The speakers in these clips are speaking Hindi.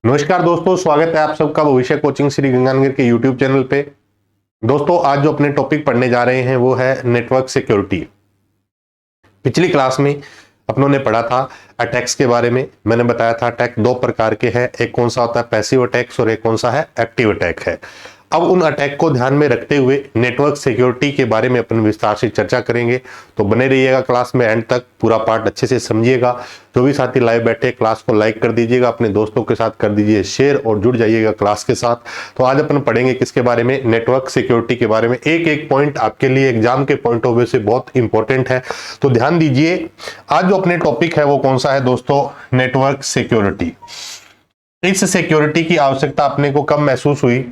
नमस्कार दोस्तों, स्वागत है आप सबका भविष्य कोचिंग श्री गंगानगर के यूट्यूब चैनल पे। दोस्तों, आज जो अपने टॉपिक पढ़ने जा रहे हैं वो है नेटवर्क सिक्योरिटी। पिछली क्लास में अपनों ने पढ़ा था अटैक्स के बारे में। मैंने बताया था अटैक दो प्रकार के हैं, एक कौन सा होता है पैसिव अटैक्स और एक कौन सा है एक्टिव अटैक है। अब उन अटैक को ध्यान में रखते हुए नेटवर्क सिक्योरिटी के बारे में अपन विस्तार से चर्चा करेंगे। तो बने रहिएगा क्लास में एंड तक, पूरा पार्ट अच्छे से समझिएगा। जो भी साथी लाइव बैठे क्लास को लाइक कर दीजिएगा, अपने दोस्तों के साथ कर दीजिए शेयर और जुड़ जाइएगा क्लास के साथ। तो आज अपन पढ़ेंगे किसके बारे में, नेटवर्क सिक्योरिटी के बारे में। एक एक पॉइंट आपके लिए एग्जाम के पॉइंट ऑफ व्यू से बहुत इंपॉर्टेंट है, तो ध्यान दीजिए। आज जो अपने टॉपिक है वो कौन सा है दोस्तों, नेटवर्क सिक्योरिटी। इस सिक्योरिटी की आवश्यकता अपने को कब महसूस हुई,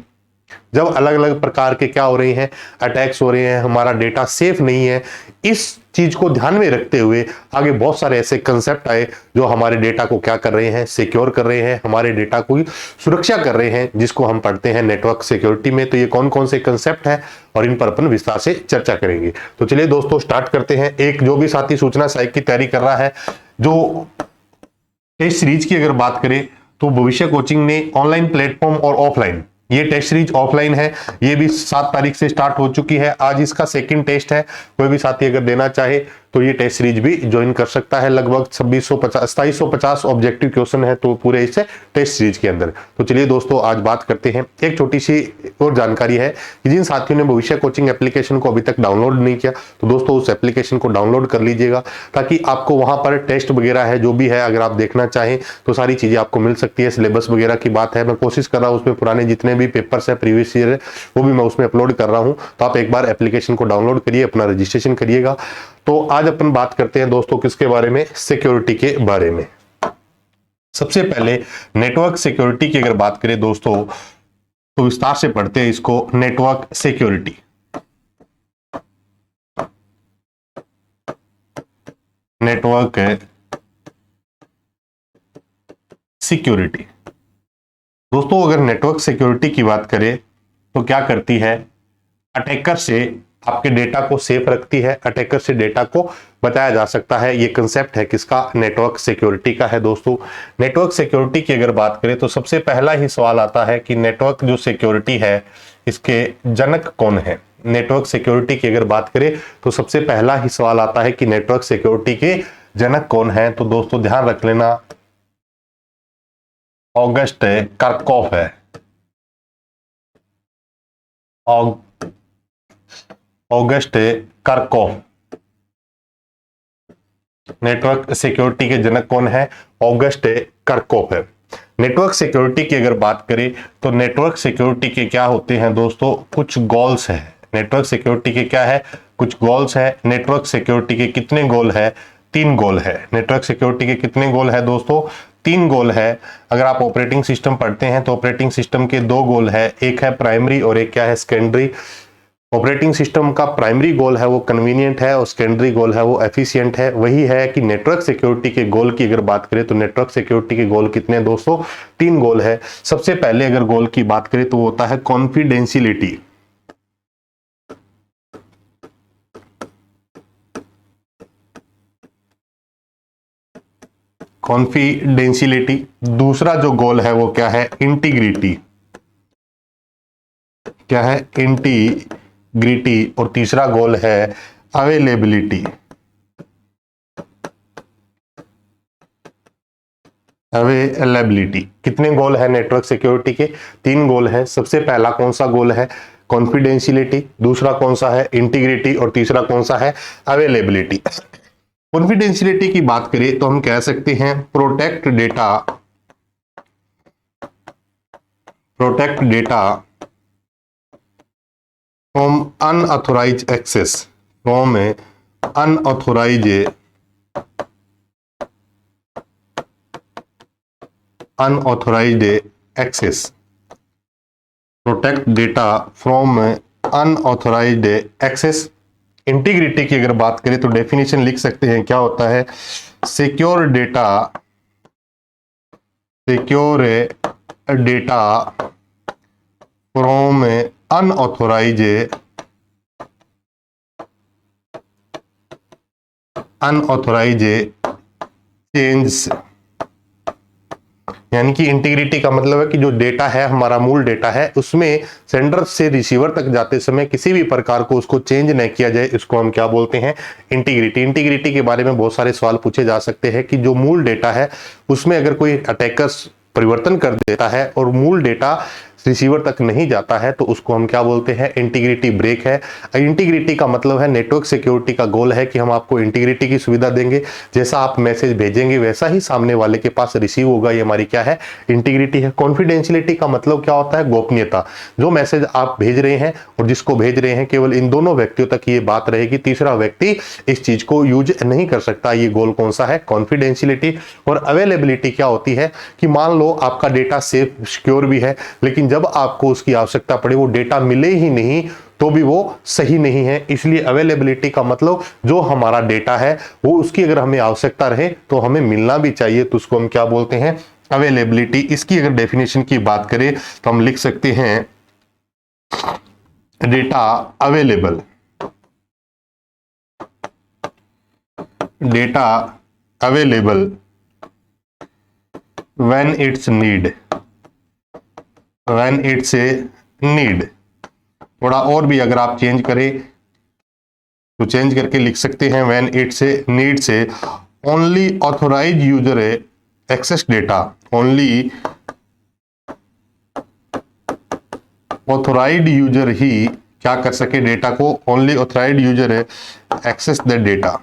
जब अलग अलग प्रकार के क्या हो रहे हैं, अटैक्स हो रहे हैं, हमारा डेटा सेफ नहीं है। इस चीज को ध्यान में रखते हुए आगे बहुत सारे ऐसे कंसेप्ट आए जो हमारे डेटा को क्या कर रहे हैं, सिक्योर कर रहे हैं, हमारे डेटा को सुरक्षा कर रहे हैं, जिसको हम पढ़ते हैं नेटवर्क सिक्योरिटी में। तो ये कौन कौन से कंसेप्ट है और इन पर अपन विस्तार से चर्चा करेंगे। तो चलिए दोस्तों स्टार्ट करते हैं। एक जो भी साथी सूचना सहायक की तैयारी कर रहा है, जो टेस्ट सीरीज की अगर बात करें तो भविष्य कोचिंग ने ऑनलाइन प्लेटफॉर्म और ऑफलाइन, ये टेस्ट सीरीज ऑफलाइन है, ये भी 7 तारीख से स्टार्ट हो चुकी है। आज इसका सेकंड टेस्ट है। कोई भी साथी अगर देना चाहे तो ये टेस्ट सीरीज भी ज्वाइन कर सकता है। लगभग 2750 ऑब्जेक्टिव क्वेश्चन है तो पूरे इस टेस्ट सीरीज के अंदर। तो चलिए दोस्तों आज बात करते हैं। एक छोटी सी और जानकारी है कि जिन साथियों ने भविष्य कोचिंग एप्लीकेशन को अभी तक डाउनलोड नहीं किया तो दोस्तों उस एप्लीकेशन को डाउनलोड कर लीजिएगा, ताकि आपको वहां पर टेस्ट वगैरह है जो भी है अगर आप देखना चाहें तो सारी चीजें आपको मिल सकती है। सिलेबस वगैरह की बात है, मैं कोशिश कर रहा हूं उसमें पुराने जितने भी पेपर्स है प्रीवियस ईयर वो भी मैं उसमें अपलोड कर रहा हूं। तो आप एक बार एप्लीकेशन को डाउनलोड करिए, अपना रजिस्ट्रेशन करिएगा। तो आज अपन बात करते हैं दोस्तों किसके बारे में, सिक्योरिटी के बारे में। सबसे पहले नेटवर्क सिक्योरिटी की अगर बात करें दोस्तों तो विस्तार से पढ़ते हैं इसको। नेटवर्क सिक्योरिटी, नेटवर्क सिक्योरिटी दोस्तों, अगर नेटवर्क सिक्योरिटी की बात करें तो क्या करती है, अटैकर से आपके डेटा को सेफ रखती है, अटैकर से डेटा को बचाया जा सकता है। ये कंसेप्ट है किसका, नेटवर्क सिक्योरिटी का है दोस्तों। नेटवर्क सिक्योरिटी की अगर बात करें तो सबसे पहला ही सवाल आता है कि नेटवर्क जो सिक्योरिटी है इसके जनक कौन है। नेटवर्क सिक्योरिटी की अगर बात करें तो सबसे पहला ही सवाल आता है कि नेटवर्क सिक्योरिटी के जनक कौन है। तो दोस्तों ध्यान रख लेना, ऑगस्ट कर्कॉफ है। ऑगस्ट कर्कॉफ नेटवर्क सिक्योरिटी के जनक कौन है, ऑगस्ट कर्कॉफ है। नेटवर्क सिक्योरिटी की अगर बात करें तो नेटवर्क सिक्योरिटी के क्या होते हैं दोस्तों, कुछ गोल्स है। नेटवर्क सिक्योरिटी के क्या है, कुछ गोल्स है। नेटवर्क सिक्योरिटी के कितने गोल है, 3 गोल है। नेटवर्क सिक्योरिटी के कितने गोल है दोस्तों, 3 गोल है। अगर आप ऑपरेटिंग सिस्टम पढ़ते हैं तो ऑपरेटिंग सिस्टम के 2 गोल है, एक है प्राइमरी और एक क्या है, सेकेंडरी। ऑपरेटिंग सिस्टम का प्राइमरी गोल है वो कन्वीनियंट है और सेकेंडरी गोल है वो एफिशिएंट है। वही है कि नेटवर्क सिक्योरिटी के गोल की अगर बात करें तो नेटवर्क सिक्योरिटी के गोल कितने दोस्तों, 3 गोल है। सबसे पहले अगर गोल की बात करें तो वो होता है कॉन्फिडेंशियलिटी। कॉन्फिडेंशियलिटी। दूसरा जो गोल है वो क्या है, इंटीग्रिटी। क्या है, इंटीग्रिटी। और तीसरा गोल है अवेलेबिलिटी। अवेलेबिलिटी। कितने गोल है नेटवर्क सिक्योरिटी के, 3 गोल है। सबसे पहला कौन सा गोल है, कॉन्फिडेंशियलिटी। दूसरा कौन सा है, इंटीग्रिटी। और तीसरा कौन सा है, अवेलेबिलिटी। कॉन्फिडेंशियलिटी की बात करें तो हम कह सकते हैं protect data, protect data from unauthorised access, from unauthorised access, protect data from unauthorised access. Integrity की अगर बात करें तो डेफिनेशन लिख सकते हैं, क्या होता है, secure data, secure data from unauthorised change यानी कि इंटीग्रिटी का मतलब है कि जो डेटा है, हमारा मूल डेटा है, उसमें सेंडर से रिसीवर तक जाते समय किसी भी प्रकार को उसको चेंज नहीं किया जाए, इसको हम क्या बोलते हैं, इंटीग्रिटी। इंटीग्रिटी के बारे में बहुत सारे सवाल पूछे जा सकते हैं कि जो मूल डेटा है उसमें अगर कोई अटैकर्स परिवर्तन कर देता है और मूल डेटा रिसीवर तक नहीं जाता है तो उसको हम क्या बोलते हैं, इंटीग्रिटी ब्रेक है। इंटीग्रिटी का मतलब है, नेटवर्क सिक्योरिटी का गोल है कि हम आपको इंटीग्रिटी की सुविधा देंगे, जैसा आप मैसेज भेजेंगे वैसा ही सामने वाले के पास रिसीव होगा, ये हमारी क्या है, इंटीग्रिटी है। कॉन्फिडेंशियलिटी का मतलब क्या होता है, गोपनीयता। जो मैसेज आप भेज रहे हैं और जिसको भेज रहे हैं केवल इन दोनों व्यक्तियों तक ये बात रहेगी, तीसरा व्यक्ति इस चीज को यूज नहीं कर सकता। ये गोल कौन सा है, कॉन्फिडेंशियलिटी। और अवेलेबिलिटी क्या होती है कि मान लो आपका डेटा सेफ सिक्योर भी है, लेकिन जब आपको उसकी आवश्यकता पड़े वो डेटा मिले ही नहीं तो भी वो सही नहीं है। इसलिए अवेलेबिलिटी का मतलब जो हमारा डेटा है वो उसकी अगर हमें आवश्यकता रहे तो हमें मिलना भी चाहिए, तो उसको हम क्या बोलते हैं, अवेलेबिलिटी। इसकी अगर डेफिनेशन की बात करें तो हम लिख सकते हैं data available, data available when it's need, when it's a need। थोड़ा और भी अगर आप चेंज करें तो चेंज करके लिख सकते हैं when it's a need से only authorized user access data, only authorized user ही क्या कर सके डेटा को, only authorized user access the data,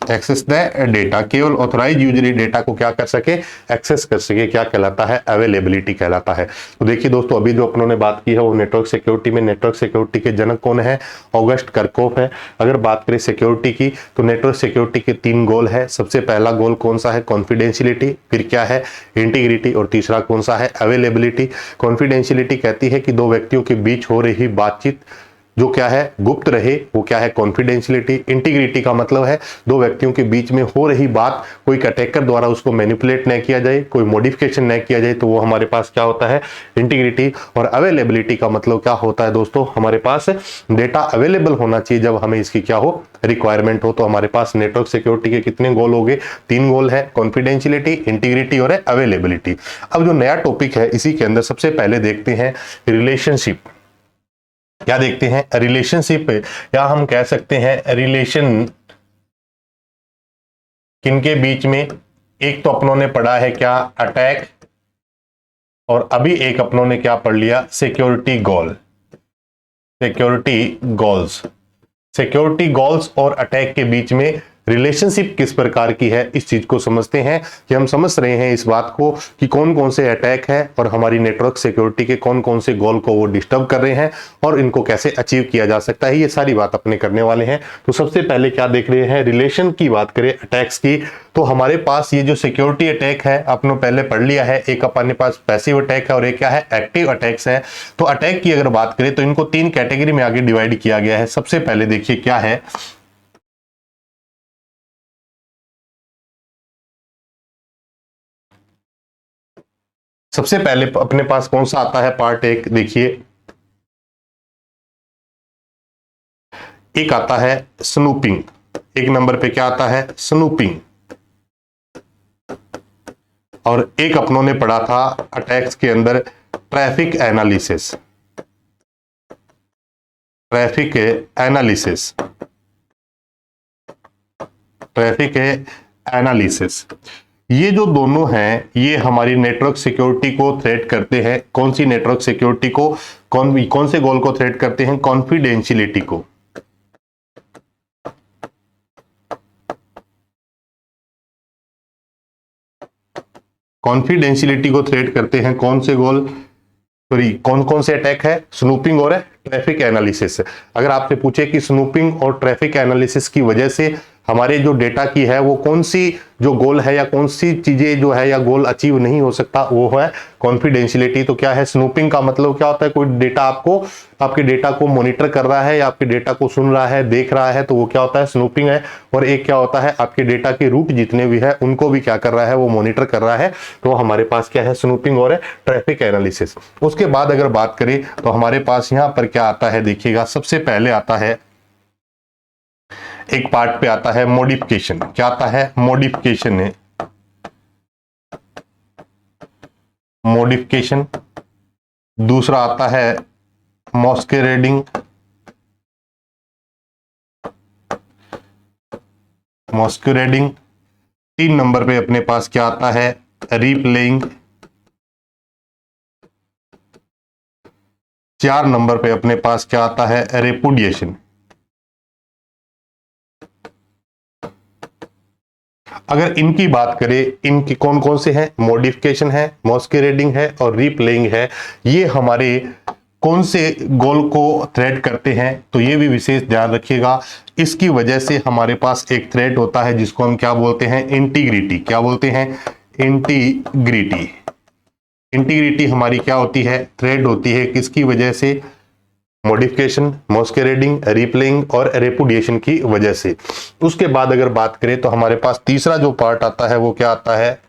access the data. केवल ऑथराइज यूजर ही डेटा को क्या कर सके, एक्सेस कर सके, क्या कहलाता है, अवेलेबिलिटी कहलाता है। तो देखिए दोस्तों, अभी जो अपनों ने बात की है वो नेटवर्क सिक्योरिटी में। नेटवर्क सिक्योरिटी के जनक कौन है, ऑगस्ट करकोफ है। अगर बात करें सिक्योरिटी की तो नेटवर्क सिक्योरिटी के 3 गोल है। सबसे पहला गोल कौन सा है, कॉन्फिडेंशियलिटी, फिर क्या है, इंटीग्रिटी, और तीसरा कौन सा है, अवेलेबिलिटी। कॉन्फिडेंशियलिटी कहती है कि दो व्यक्तियों के बीच हो रही बातचीत जो क्या है, गुप्त रहे, वो क्या है, कॉन्फिडेंशियलिटी। इंटीग्रिटी का मतलब है दो व्यक्तियों के बीच में हो रही बात कोई अटैकर द्वारा उसको मैनिपुलेट न किया जाए, कोई मॉडिफिकेशन न किया जाए, तो वो हमारे पास क्या होता है, इंटीग्रिटी। और अवेलेबिलिटी का मतलब क्या होता है दोस्तों, हमारे पास डेटा अवेलेबल होना चाहिए जब हमें इसकी क्या हो, रिक्वायरमेंट हो। तो हमारे पास नेटवर्क सिक्योरिटी के कितने गोल हो गए, 3 गोल है, कॉन्फिडेंशियलिटी, इंटीग्रिटी और अवेलेबिलिटी। अब जो नया टॉपिक है इसी के अंदर सबसे पहले देखते हैं रिलेशनशिप। क्या देखते हैं, रिलेशनशिप, या हम कह सकते हैं रिलेशन किनके बीच में। एक तो अपनों ने पढ़ा है क्या, अटैक, और अभी एक अपनों ने क्या पढ़ लिया, सिक्योरिटी गोल, सिक्योरिटी गोल्स। सिक्योरिटी गोल्स और अटैक के बीच में रिलेशनशिप किस प्रकार की है, इस चीज को समझते हैं कि हम समझ रहे हैं इस बात को कि कौन कौन से अटैक है और हमारी नेटवर्क सिक्योरिटी के कौन कौन से गोल को वो डिस्टर्ब कर रहे हैं और इनको कैसे अचीव किया जा सकता है, ये सारी बात अपने करने वाले हैं। तो सबसे पहले क्या देख रहे हैं, रिलेशन की बात करें अटैक्स की, तो हमारे पास ये जो सिक्योरिटी अटैक है आपने पहले पढ़ लिया है, एक अपने पास पैसिव अटैक है और एक क्या है, एक्टिव अटैक्स है। तो अटैक की अगर बात करें तो इनको 3 कैटेगरी में आगे डिवाइड किया गया है। सबसे पहले देखिए क्या है, सबसे पहले अपने पास कौन सा आता है, पार्ट 1 देखिए, एक आता है स्नूपिंग। एक नंबर पे क्या आता है, स्नूपिंग। और एक अपनों ने पढ़ा था अटैक्स के अंदर traffic analysis, traffic analysis, traffic analysis. ये जो दोनों हैं ये हमारी नेटवर्क सिक्योरिटी को थ्रेट करते हैं। कौन सी नेटवर्क सिक्योरिटी को, कौन से गोल को थ्रेट करते हैं, कॉन्फिडेंशियलिटी को। कॉन्फिडेंशियलिटी को थ्रेट करते हैं कौन से गोल, सॉरी कौन कौन से अटैक है, स्नूपिंग और ट्रैफिक एनालिसिस। अगर आपसे पूछे कि स्नूपिंग और ट्रैफिक एनालिसिस की वजह से हमारे जो डेटा की है वो कौन सी जो गोल है या कौन सी चीजें जो है या गोल अचीव नहीं हो सकता, वो है कॉन्फिडेंशियलिटी। तो क्या है, स्नूपिंग का मतलब क्या होता है, कोई डेटा आपको, आपके डेटा को मॉनिटर कर रहा है या आपके डेटा को सुन रहा है, देख रहा है, तो वो क्या होता है, स्नूपिंग है। और एक क्या होता है, आपके डेटा के रूट जितने भी है उनको भी क्या कर रहा है, वो मॉनिटर कर रहा है। तो हमारे पास क्या है, स्नूपिंग और ट्रैफिक एनालिसिस। उसके बाद अगर बात करें तो हमारे पास यहाँ पर क्या आता है, देखिएगा सबसे पहले आता है एक पार्ट पे आता है मॉडिफिकेशन। क्या आता है? मॉडिफिकेशन है, मॉडिफिकेशन। दूसरा आता है मॉस्केरेडिंग, मॉस्केरेडिंग। 3 नंबर पे अपने पास क्या आता है? रीप्लेइंग। 4 नंबर पे अपने पास क्या आता है? रेपुडिएशन। अगर इनकी बात करें, इनकी कौन कौन से हैं? मॉडिफिकेशन है, मॉस्केरेडिंग है और रीप्लेइंग है। ये हमारे कौन से गोल को थ्रेड करते हैं? तो ये भी विशेष ध्यान रखिएगा। इसकी वजह से हमारे पास एक थ्रेड होता है जिसको हम क्या बोलते हैं? इंटीग्रिटी। क्या बोलते हैं? इंटीग्रिटी। इंटीग्रिटी हमारी क्या होती है? थ्रेड होती है। किसकी वजह से? मॉडिफिकेशन, मॉस्केरेडिंग, रिप्लेइंग और रेपुडिएशन की वजह से। उसके बाद अगर बात करें तो हमारे पास तीसरा जो पार्ट आता है वो क्या आता है?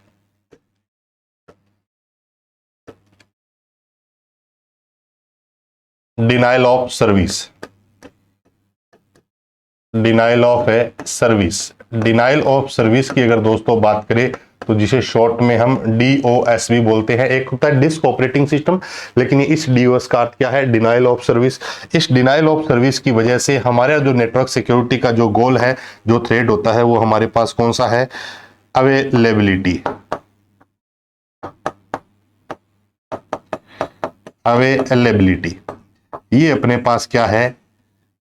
Denial of service. Denial of है सर्विस। डिनाइल ऑफ सर्विस की अगर दोस्तों बात करें तो जिसे शॉर्ट में हम DOS भी बोलते हैं। एक होता है डिस्क ऑपरेटिंग सिस्टम, लेकिन इस DOS का अर्थ क्या है? Denial of service. इस डिनाइल ऑफ सर्विस की वजह से हमारा जो नेटवर्क सिक्योरिटी का जो गोल है, जो थ्रेड होता है, वो हमारे पास कौन सा है? अवेलेबिलिटी। अवेलेबिलिटी। ये अपने पास क्या है?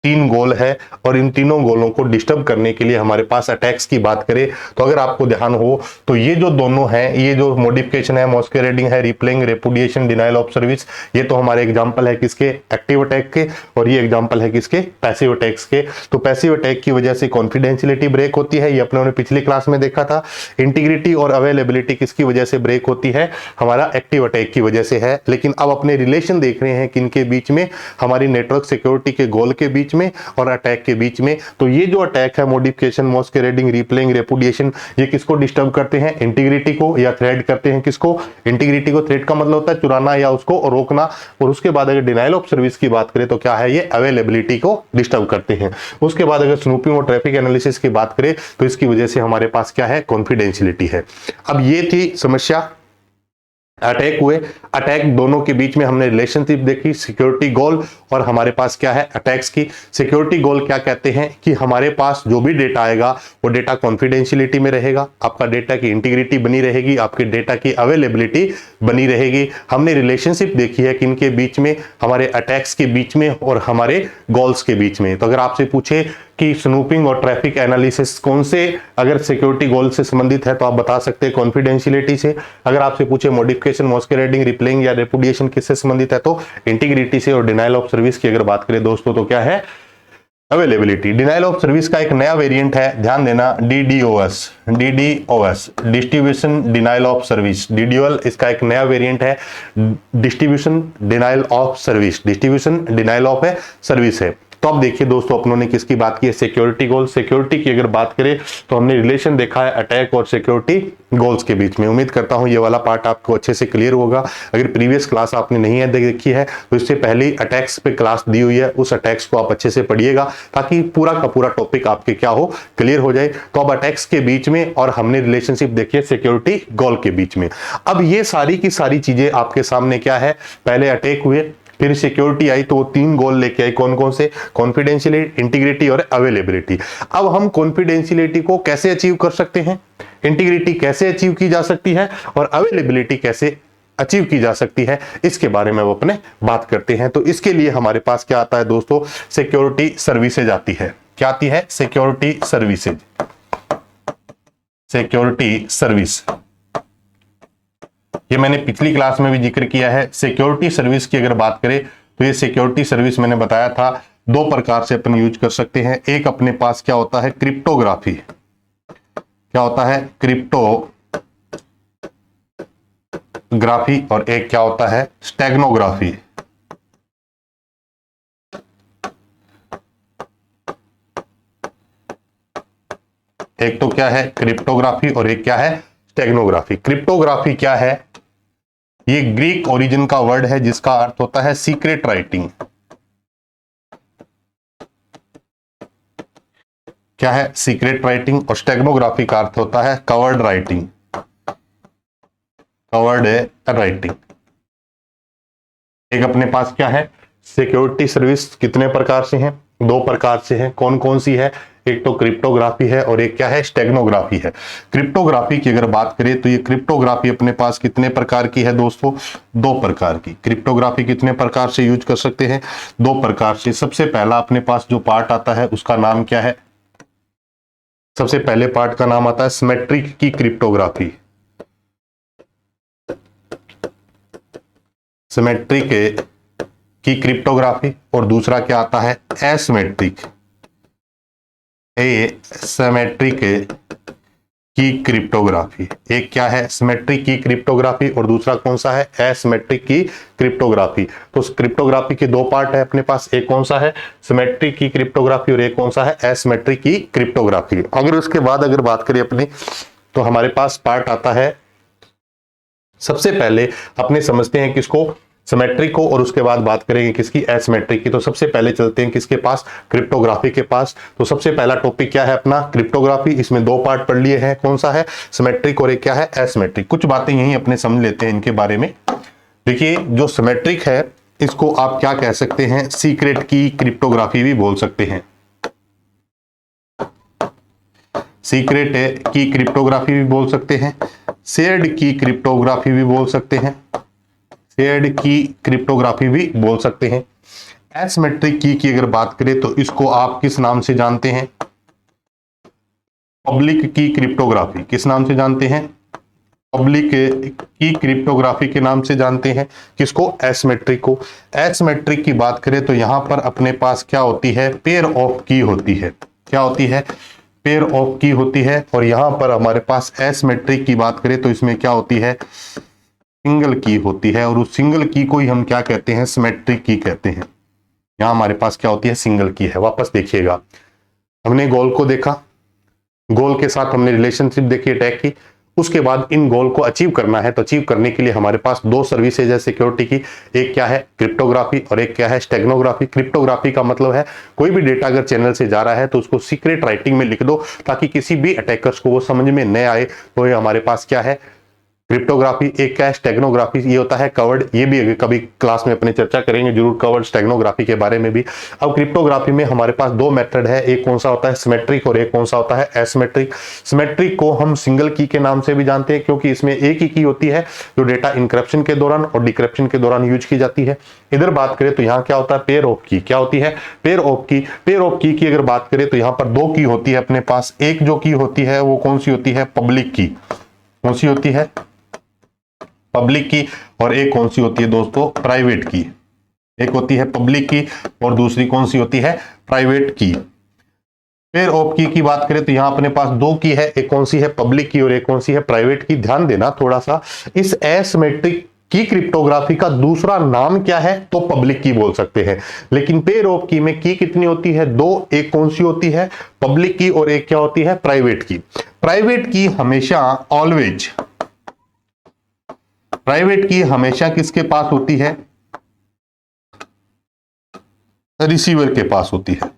3 गोल है और इन तीनों गोलों को डिस्टर्ब करने के लिए हमारे पास अटैक्स की बात करें तो अगर आपको ध्यान हो तो ये जो दोनों हैं, ये जो मॉडिफिकेशन है, मॉस्केरेडिंग है, रिप्लेइंग, रेपुडिएशन, डिनाइल ऑफ सर्विस, ये तो हमारे एग्जांपल है किसके? एक्टिव अटैक के। और ये एग्जांपल है किसके? पैसिव अटैक्स के। तो पैसिव अटैक की वजह से कॉन्फिडेंशियलिटी ब्रेक होती है, ये अपने पिछली क्लास में देखा था। इंटीग्रिटी और अवेलेबिलिटी किसकी वजह से ब्रेक होती है? हमारा एक्टिव अटैक की वजह से है। लेकिन अब अपने रिलेशन देख रहे हैं किनके बीच में? हमारी नेटवर्क सिक्योरिटी के गोल के बीच में और अटैक के बीच में। तो ये जो अटैक है, मॉडिफिकेशन, मॉस्केरेडिंग, रिप्लेइंग, रेपुडिएशन, ये किसको डिस्टर्ब करते हैं? इंटीग्रिटी को, या थ्रेड करते हैं किसको? इंटीग्रिटी को। थ्रेड का मतलब होता है चुराना या उसको रोकना। और उसके बाद अगर डिनाइल ऑफ सर्विस की बात करें तो क्या है? ये अवेलेबिलिटी को डिस्टर्ब करते हैं। उसके बाद अगर स्नूपिंग और ट्रैफिक एनालिसिस की बात करें तो इसकी वजह से हमारे पास क्या है? कॉन्फिडेंशियलिटी है। अब ये थी समस्या, अटैक हुए। अटैक दोनों के बीच में हमने रिलेशनशिप देखी, सिक्योरिटी गोल और हमारे पास क्या है? अटैक्स की। सिक्योरिटी गोल क्या कहते हैं कि हमारे पास जो भी डेटा आएगा वो डेटा कॉन्फिडेंशियलिटी में रहेगा, आपका डेटा की इंटीग्रिटी बनी रहेगी, आपके डेटा की अवेलेबिलिटी बनी रहेगी। हमने रिलेशनशिप देखी है किनके बीच में? हमारे अटैक्स के बीच में और हमारे गोल्स के बीच में। तो अगर आपसे पूछे कि स्नूपिंग और ट्रैफिक एनालिसिस कौन से अगर सिक्योरिटी गोल से संबंधित है तो आप बता सकते हैं कॉन्फिडेंशियलिटी से। अगर आपसे पूछे मॉडिफिकेशन, मॉस्केरेडिंग, रिप्लेइंग या रेपुडिएशन किससे संबंधित है तो इंटीग्रिटी से। और डिनाइल ऑफ सर्विस की अगर बात करें दोस्तों तो क्या है? अवेलेबिलिटी। डिनाइल ऑफ सर्विस का एक नया वेरिएंट है, ध्यान देना, DDoS। DDoS, distribution denial of service. DDoS इसका एक नया वेरिएंट है, distribution denial of service. Distribution denial of है सर्विस है। तो अब देखिए दोस्तों, अपनों ने किसकी बात की है? सिक्योरिटी गोल। सिक्योरिटी की अगर बात करें तो हमने रिलेशन देखा है अटैक और सिक्योरिटी गोल्स के बीच में। उम्मीद करता हूं ये वाला पार्ट आपको अच्छे से क्लियर होगा। अगर प्रीवियस क्लास आपने नहीं है देखी है तो इससे पहले अटैक्स पे क्लास दी हुई है, उस अटैक्स को आप अच्छे से पढ़िएगा ताकि पूरा का पूरा टॉपिक आपके क्या हो? क्लियर हो जाए। तो अब अटैक्स के बीच में और हमने रिलेशनशिप देखी है सिक्योरिटी गोल के बीच में। अब ये सारी की सारी चीजें आपके सामने क्या है? पहले अटैक हुए, फिर सिक्योरिटी आई, तो वो 3 गोल लेके आई। कौन कौन से? कॉन्फिडेंशियलिटी, इंटीग्रिटी और अवेलेबिलिटी। अब हम कॉन्फिडेंशियलिटी को कैसे अचीव कर सकते हैं? इंटीग्रिटी कैसे अचीव की जा सकती है? और अवेलेबिलिटी कैसे अचीव की जा सकती है? इसके बारे में वो अपने बात करते हैं। तो इसके लिए हमारे पास क्या आता है दोस्तों? सिक्योरिटी सर्विसेज आती है। क्या आती है? Security services. सिक्योरिटी सर्विस, ये मैंने पिछली क्लास में भी जिक्र किया है। सिक्योरिटी सर्विस की अगर बात करें तो ये सिक्योरिटी सर्विस मैंने बताया था 2 प्रकार से अपन यूज कर सकते हैं। एक अपने पास क्या होता है? क्रिप्टोग्राफी। क्या होता है? क्रिप्टोग्राफी। और एक क्या होता है? स्टेगनोग्राफी। एक तो क्या है? क्रिप्टोग्राफी और एक क्या है? स्टेगनोग्राफी। क्रिप्टोग्राफी क्या है? ये ग्रीक ओरिजिन का वर्ड है जिसका अर्थ होता है सीक्रेट राइटिंग। क्या है, सीक्रेट राइटिंग, और स्टेगनोग्राफी का अर्थ होता है कवर्ड राइटिंग, कवर्ड राइटिंग। एक अपने पास क्या है, सिक्योरिटी सर्विस कितने प्रकार से हैं, 2 प्रकार से है। कौन कौन सी है, एक तो क्रिप्टोग्राफी है और एक क्या है, स्टेगनोग्राफी है। क्रिप्टोग्राफी की अगर बात करें तो ये क्रिप्टोग्राफी अपने पास कितने प्रकार की है दोस्तों, 2 प्रकार की। क्रिप्टोग्राफी कितने प्रकार से यूज कर सकते हैं, 2 प्रकार से। सबसे पहला अपने पास जो पार्ट आता है उसका नाम क्या है, सबसे पहले पार्ट का नाम आता है सिमेट्रिक की क्रिप्टोग्राफी, सिमेट्रिक की क्रिप्टोग्राफी। और दूसरा क्या आता है, एसिमेट्रिक, एसिमेट्रिक की क्रिप्टोग्राफी। एक क्या है, सिमेट्रिक की क्रिप्टोग्राफी और दूसरा कौन सा है, एसिमेट्रिक की क्रिप्टोग्राफी। तो क्रिप्टोग्राफी के 2 पार्ट है अपने पास, एक कौन सा है, सिमेट्रिक की क्रिप्टोग्राफी और एक कौन सा है, एसिमेट्रिक की क्रिप्टोग्राफी। अगर उसके बाद अगर बात करें अपनी, तो हमारे पास पार्ट आता है, सबसे पहले अपने समझते हैं किसको, सिमेट्रिक को, और उसके बाद बात करेंगे किसकी, एसिमेट्रिक की। तो सबसे पहले चलते हैं किसके पास, क्रिप्टोग्राफी के पास। तो सबसे पहला टॉपिक क्या है अपना, क्रिप्टोग्राफी। इसमें 2 पार्ट पढ़ लिए हैं, कौन सा है, सिमेट्रिक और एक क्या है, एसिमेट्रिक। कुछ बातें यही अपने समझ लेते हैं इनके बारे में। देखिए जो सिमेट्रिक है इसको आप क्या कह सकते हैं, सीक्रेट की क्रिप्टोग्राफी भी बोल सकते हैं, सीक्रेट की क्रिप्टोग्राफी भी बोल सकते हैं, शेयर्ड की क्रिप्टोग्राफी भी बोल सकते हैं, शेयर्ड की क्रिप्टोग्राफी भी बोल सकते हैं। एसिमेट्रिक की अगर बात करें तो इसको आप किस नाम से जानते हैं, पब्लिक की क्रिप्टोग्राफी। किस नाम से जानते हैं, पब्लिक की क्रिप्टोग्राफी के नाम से जानते हैं। किसको, एसिमेट्रिक को। एसिमेट्रिक की बात करें तो यहां पर अपने पास क्या होती है, पेयर ऑफ की होती है। क्या होती है, पेयर ऑफ की होती है। और यहां पर हमारे पास एसिमेट्रिक की बात करें तो इसमें क्या होती है, सिंगल की होती है। और उस सिंगल की को ही हम क्या कहते हैं, सिमेट्रिक की कहते हैं। यहां हमारे पास क्या होती है, सिंगल की है। वापस देखिएगा, हमने गोल को देखा, गोल के साथ हमने रिलेशनशिप देखी अटैक की। उसके बाद इन गोल को अचीव करना है, तो अचीव करने के लिए हमारे पास 2 सर्विसेज है सिक्योरिटी की, एक क्या है, क्रिप्टोग्राफी, और एक क्या है, स्टेगनोग्राफी। क्रिप्टोग्राफी का मतलब है कोई भी डेटा अगर चैनल से जा रहा है तो उसको सीक्रेट राइटिंग में लिख दो, ताकि किसी भी अटैकर्स को वो समझ में न आए। तो ये हमारे पास क्या है, क्रिप्टोग्राफी। एक क्या है, स्टेगनोग्राफी, ये होता है कवर्ड। ये भी कभी क्लास में अपने चर्चा करेंगे जरूर, कवर्ड स्टेगनोग्राफी के बारे में भी। अब क्रिप्टोग्राफी में हमारे पास 2 मेथड है, एक कौन सा होता है, सिमेट्रिक, और एक कौन सा होता है, एसिमेट्रिक। सिमेट्रिक को हम सिंगल की के नाम से भी जानते हैं, क्योंकि इसमें एक ही की होती है जो डेटा इंक्रिप्शन के दौरान और डिक्रिप्शन के दौरान यूज की जाती है। इधर बात करें तो यहाँ क्या होता है, पेयर ऑफ की। क्या होती है, पेयर ऑफ की। पेयर ऑफ की अगर बात करें तो यहाँ पर 2 की होती है अपने पास। एक जो की होती है वो कौन सी होती है, पब्लिक की। कौन सी होती है, पब्लिक की। और एक कौन सी होती है दोस्तों, प्राइवेट की। एक होती है पब्लिक की और दूसरी कौन सी होती है, प्राइवेट की। पेयर ऑफ की बात करें तो यहां अपने पास 2 की है, एक कौन सी है, पब्लिक की, और एक कौन सी है, प्राइवेट की। ध्यान देना थोड़ा सा, इस एसिमेट्रिक की क्रिप्टोग्राफी का दूसरा नाम क्या है, तो पब्लिक की बोल सकते हैं। लेकिन पेयर ऑफ की में की कितनी होती है, 2। एक कौन सी होती है, पब्लिक की, और एक क्या होती है, प्राइवेट की। प्राइवेट की हमेशा, ऑलवेज, प्राइवेट की हमेशा किसके पास होती है, रिसीवर के पास होती है।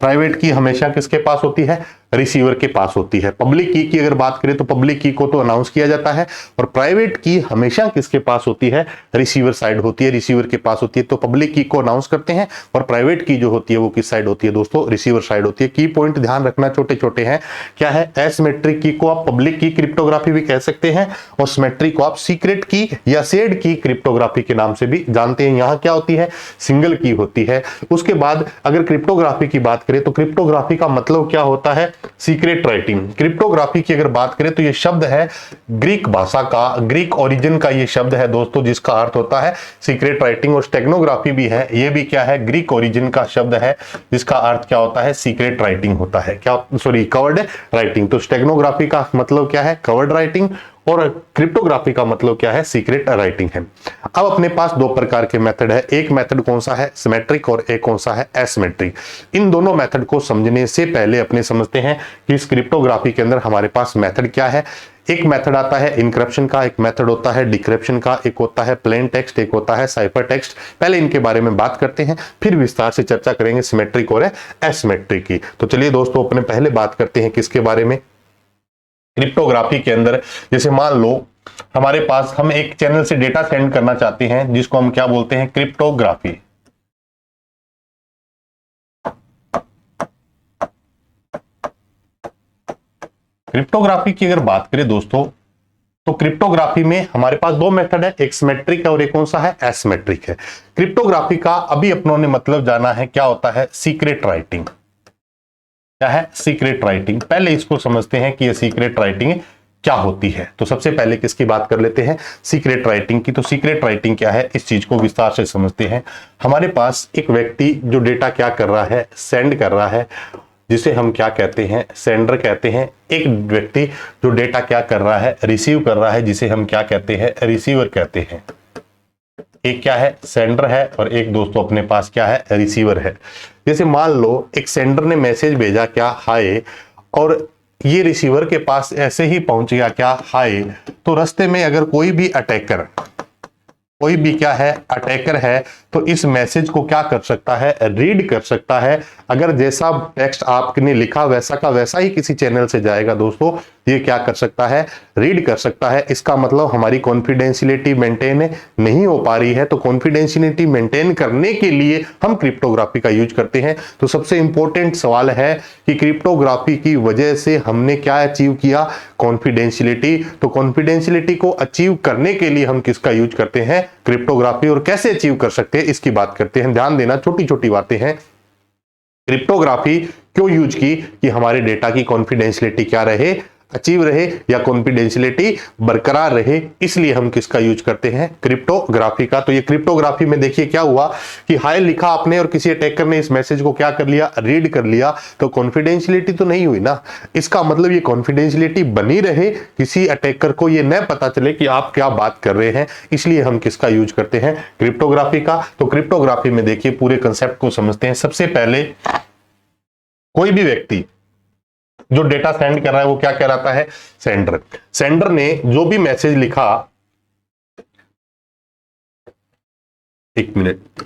प्राइवेट की हमेशा किसके पास होती है, रिसीवर के पास होती है। पब्लिक की अगर बात करें तो पब्लिक की को तो अनाउंस किया जाता है, और प्राइवेट की हमेशा किसके पास होती है, रिसीवर साइड होती है, रिसीवर के पास होती है। तो पब्लिक की को अनाउंस करते हैं, और प्राइवेट की जो होती है वो किस साइड होती है दोस्तों, रिसीवर साइड होती है। की पॉइंट ध्यान रखना छोटे छोटे हैं, क्या है, एसिमेट्रिक की को आप पब्लिक की क्रिप्टोग्राफी भी कह सकते हैं, और सिमेट्रिक को आप सीक्रेट की या शेयर्ड की क्रिप्टोग्राफी के नाम से भी जानते हैं। यहां क्या होती है, सिंगल की होती है। उसके बाद अगर क्रिप्टोग्राफी की बात करें तो क्रिप्टोग्राफी का मतलब क्या होता है, सीक्रेट राइटिंग। क्रिप्टोग्राफी की अगर बात करें तो ये शब्द है ग्रीक भाषा का, ग्रीक ओरिजिन का ये शब्द है दोस्तों, जिसका अर्थ होता है सीक्रेट राइटिंग। और स्टेगनोग्राफी भी है, ये भी क्या है, ग्रीक ओरिजिन का शब्द है, जिसका अर्थ क्या होता है, सीक्रेट राइटिंग होता है। क्या, सॉरी, कवर्ड राइटिंग। तो स्टेगनोग्राफी का मतलब क्या है, कवर्ड राइटिंग, और क्रिप्टोग्राफी का मतलब क्या है, सीक्रेट राइटिंग है। अब अपने पास दो प्रकार के मेथड है, एक मेथड कौन सा है, सिमेट्रिक, और एक कौन सा है, एसिमेट्रिक। इन दोनों मेथड को समझने से पहले अपने समझते हैं कि इस क्रिप्टोग्राफी के अंदर हमारे पास मेथड क्या है। एक मेथड आता है इनक्रिप्शन का, एक मेथड होता है डिक्रिप्शन का, एक होता है प्लेन टेक्स्ट, एक होता है साइफर टेक्स्ट। पहले इनके बारे में बात करते हैं, फिर विस्तार से चर्चा करेंगे सिमेट्रिक और एसिमेट्रिक की। तो चलिए दोस्तों, अपने पहले बात करते हैं किसके बारे में, क्रिप्टोग्राफी के अंदर। जैसे मान लो हमारे पास हम एक चैनल से डेटा सेंड करना चाहते हैं, जिसको हम क्या बोलते हैं, क्रिप्टोग्राफी। क्रिप्टोग्राफी की अगर बात करें दोस्तों, तो क्रिप्टोग्राफी में हमारे पास दो मेथड है, एक सिमेट्रिक है और एक कौन सा है, एसिमेट्रिक है। क्रिप्टोग्राफी का अभी अपनों ने मतलब जाना है, क्या होता है, सीक्रेट राइटिंग। क्या है, सीक्रेट राइटिंग। पहले इसको समझते हैं कि ये सीक्रेट राइटिंग क्या होती है। तो सबसे पहले किसकी बात कर लेते हैं, सीक्रेट राइटिंग की। तो सीक्रेट राइटिंग क्या है, इस चीज को विस्तार से समझते हैं। हमारे पास एक व्यक्ति जो डेटा क्या कर रहा है, सेंड कर रहा है, जिसे हम क्या कहते हैं, सेंडर कहते हैं। एक व्यक्ति जो डेटा क्या कर रहा है, रिसीव कर रहा है, जिसे हम क्या कहते हैं, रिसीवर कहते हैं। एक क्या है, सेंडर है, और एक दोस्तों अपने पास क्या है, रिसीवर है। जैसे मान लो एक सेंडर ने मैसेज भेजा क्या, हाय, और ये रिसीवर के पास ऐसे ही पहुंच गया क्या, हाय। तो रास्ते में अगर कोई भी अटैकर क्या है, अटैकर है, तो इस मैसेज को क्या कर सकता है, रीड कर सकता है। अगर जैसा टेक्स्ट आपने लिखा वैसा का वैसा ही किसी चैनल से जाएगा दोस्तों, ये क्या कर सकता है, रीड कर सकता है। इसका मतलब हमारी कॉन्फिडेंशियलिटी मेंटेन नहीं हो पा रही है। तो कॉन्फिडेंशियलिटी मेंटेन करने के लिए हम क्रिप्टोग्राफी का यूज करते हैं। तो सबसे इंपॉर्टेंट सवाल है कि क्रिप्टोग्राफी की वजह से हमने क्या अचीव किया, कॉन्फिडेंशियलिटी। तो कॉन्फिडेंशियलिटी को अचीव करने के लिए हम किसका यूज करते हैं, क्रिप्टोग्राफी। और कैसे अचीव कर सकते हैं इसकी बात करते हैं। ध्यान देना, छोटी छोटी बातें हैं। क्रिप्टोग्राफी क्यों यूज की, कि हमारे डेटा की कॉन्फिडेंशियलिटी क्या रहे, अचीव रहे, या कॉन्फिडेंशियलिटी बरकरार रहे, इसलिए हम किसका यूज करते हैं, क्रिप्टोग्राफी का। तो ये क्रिप्टोग्राफी में देखिए क्या हुआ कि हाय लिखा आपने और किसी अटैकर ने इस मैसेज को क्या कर लिया, रीड कर लिया, तो कॉन्फिडेंशियलिटी तो नहीं हुई ना। इसका मतलब ये कॉन्फिडेंशियलिटी बनी रहे, किसी अटैकर को ये न पता चले कि आप क्या बात कर रहे हैं, इसलिए हम किसका यूज करते हैं, क्रिप्टोग्राफी का। तो क्रिप्टोग्राफी में देखिए पूरे कंसेप्ट को समझते हैं। सबसे पहले कोई भी व्यक्ति जो डेटा सेंड कर रहा है वो क्या कहलाता है, सेंडर। सेंडर ने जो भी मैसेज लिखा, एक मिनट,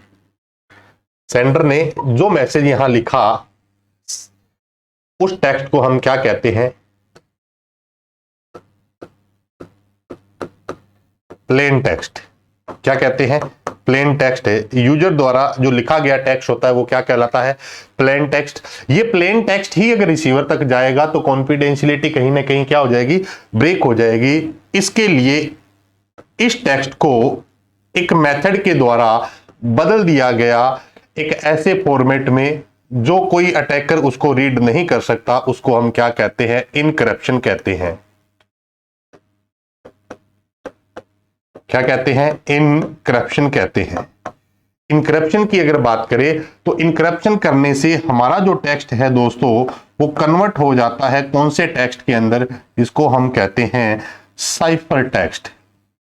सेंडर ने जो मैसेज यहां लिखा, उस टेक्स्ट को हम क्या कहते हैं, प्लेन टेक्स्ट। क्या कहते हैं, प्लेन टेक्स्ट है। यूजर द्वारा जो लिखा गया टेक्स्ट होता है वो क्या कहलाता है, प्लेन टेक्स्ट। ये प्लेन टेक्स्ट ही अगर रिसीवर तक जाएगा तो कॉन्फिडेंशियलिटी कहीं ना कहीं क्या हो जाएगी, ब्रेक हो जाएगी। इसके लिए इस टेक्स्ट को एक मेथड के द्वारा बदल दिया गया, एक ऐसे फॉर्मेट में जो कोई अटैकर उसको रीड नहीं कर सकता, उसको हम क्या कहते हैं, इनक्रिप्शन कहते हैं। क्या कहते हैं, इनक्रिप्शन कहते हैं। इनक्रिप्शन की अगर बात करें तो इनक्रिप्शन करने से हमारा जो टेक्स्ट है दोस्तों वो कन्वर्ट हो जाता है कौन से टेक्स्ट के अंदर, जिसको हम कहते हैं साइफर टेक्स्ट।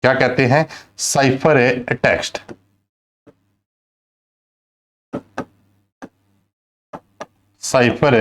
क्या कहते हैं, साइफर टेक्स्ट। Cipher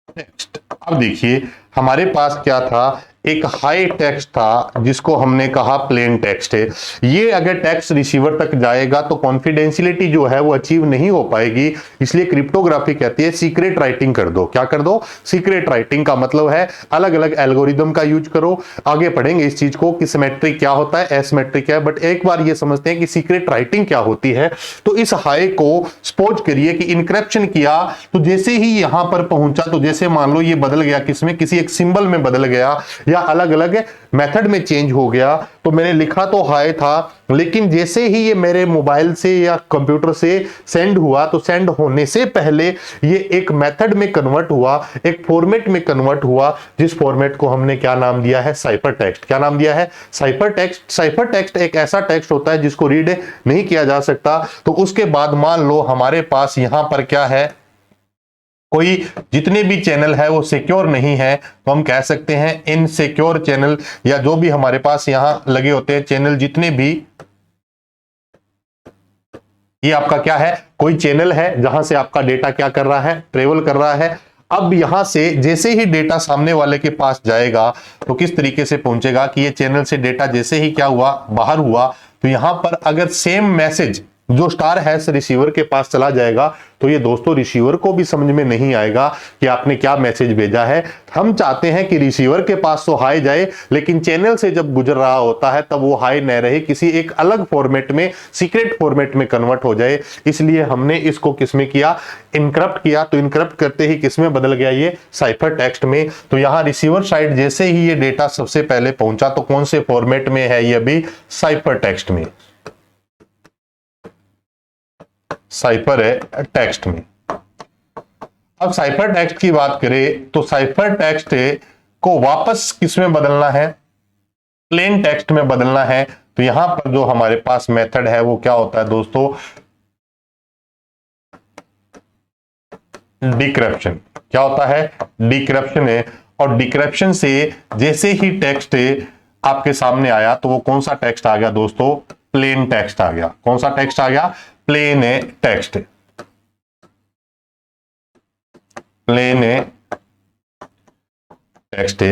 text. अब देखिए हमारे पास क्या था, एक हाई टेक्स्ट था जिसको हमने कहा प्लेन टेक्स्ट है। ये अगर टेक्स्ट रिसीवर तक जाएगा तो कॉन्फिडेंशियलिटी जो है वो अचीव नहीं हो पाएगी, इसलिए क्रिप्टोग्राफी कहती है सीक्रेट राइटिंग कर दो। क्या कर दो, सीक्रेट राइटिंग का मतलब है अलग अलग एल्गोरिदम का यूज करो। आगे पढ़ेंगे इस चीज को कि सिमेट्रिक क्या होता है, एसिमेट्रिक क्या है, बट एक बार ये समझते हैं कि सीक्रेट राइटिंग क्या होती है। तो इस हाई को सपोज करिए कि इनक्रिप्शन किया, तो जैसे ही यहां पर पहुंचा, तो जैसे मान लो ये बदल गया किसमें, किसी एक सिंबल में बदल गया या अलग अलग मेथड में चेंज हो गया। तो मैंने लिखा तो हाय था, लेकिन जैसे ही ये मेरे मोबाइल से या कंप्यूटर से सेंड हुआ, तो सेंड होने से पहले ये एक मेथड में कन्वर्ट हुआ, एक फॉर्मेट में कन्वर्ट हुआ, जिस फॉर्मेट को हमने क्या नाम दिया है, साइफर टेक्स्ट। क्या नाम दिया है, साइफर टेक्स्ट। साइफर टेक्स्ट एक ऐसा टेक्स्ट होता है जिसको रीड नहीं किया जा सकता। तो उसके बाद मान लो हमारे पास यहां पर क्या है, कोई जितने भी चैनल है वो सिक्योर नहीं है तो हम कह सकते हैं इनसिक्योर चैनल, या जो भी हमारे पास यहां लगे होते हैं चैनल जितने भी, ये आपका क्या है, कोई चैनल है जहां से आपका डेटा क्या कर रहा है, ट्रेवल कर रहा है। अब यहां से जैसे ही डेटा सामने वाले के पास जाएगा तो किस तरीके से पहुंचेगा कि ये चैनल से डेटा जैसे ही क्या हुआ, बाहर हुआ, तो यहां पर अगर सेम मैसेज जो स्टार हैश रिसीवर के पास चला जाएगा तो ये दोस्तों रिसीवर को भी समझ में नहीं आएगा कि आपने क्या मैसेज भेजा है। हम चाहते हैं कि रिसीवर के पास तो हाई जाए, लेकिन चैनल से जब गुजर रहा होता है तब वो हाई न रहे, किसी एक अलग फॉर्मेट में, सीक्रेट फॉर्मेट में कन्वर्ट हो जाए। इसलिए हमने इसको किसमें किया, इनक्रप्ट किया। तो इनक्रप्ट करते ही किसमें बदल गया, ये साइफर टेक्स्ट में। तो यहां रिसीवर साइड जैसे ही ये डेटा सबसे पहले पहुंचा तो कौन से फॉर्मेट में है, ये भी साइफर टेक्स्ट में, साइफर है टेक्स्ट में। अब साइफर टेक्स्ट की बात करें तो साइफर टेक्स्ट को वापस किसमें बदलना है, प्लेन टेक्स्ट में बदलना है। तो यहां पर जो हमारे पास मेथड है वो क्या होता है दोस्तों, डिक्रिप्शन। क्या होता है, डिक्रिप्शन है। और डिक्रिप्शन से जैसे ही टेक्स्ट आपके सामने आया तो वो कौन सा टेक्स्ट आ गया दोस्तों, प्लेन टेक्स्ट आ गया। कौन सा टेक्स्ट आ गया, प्लेन टेक्स्ट, प्लेन टेक्स्ट।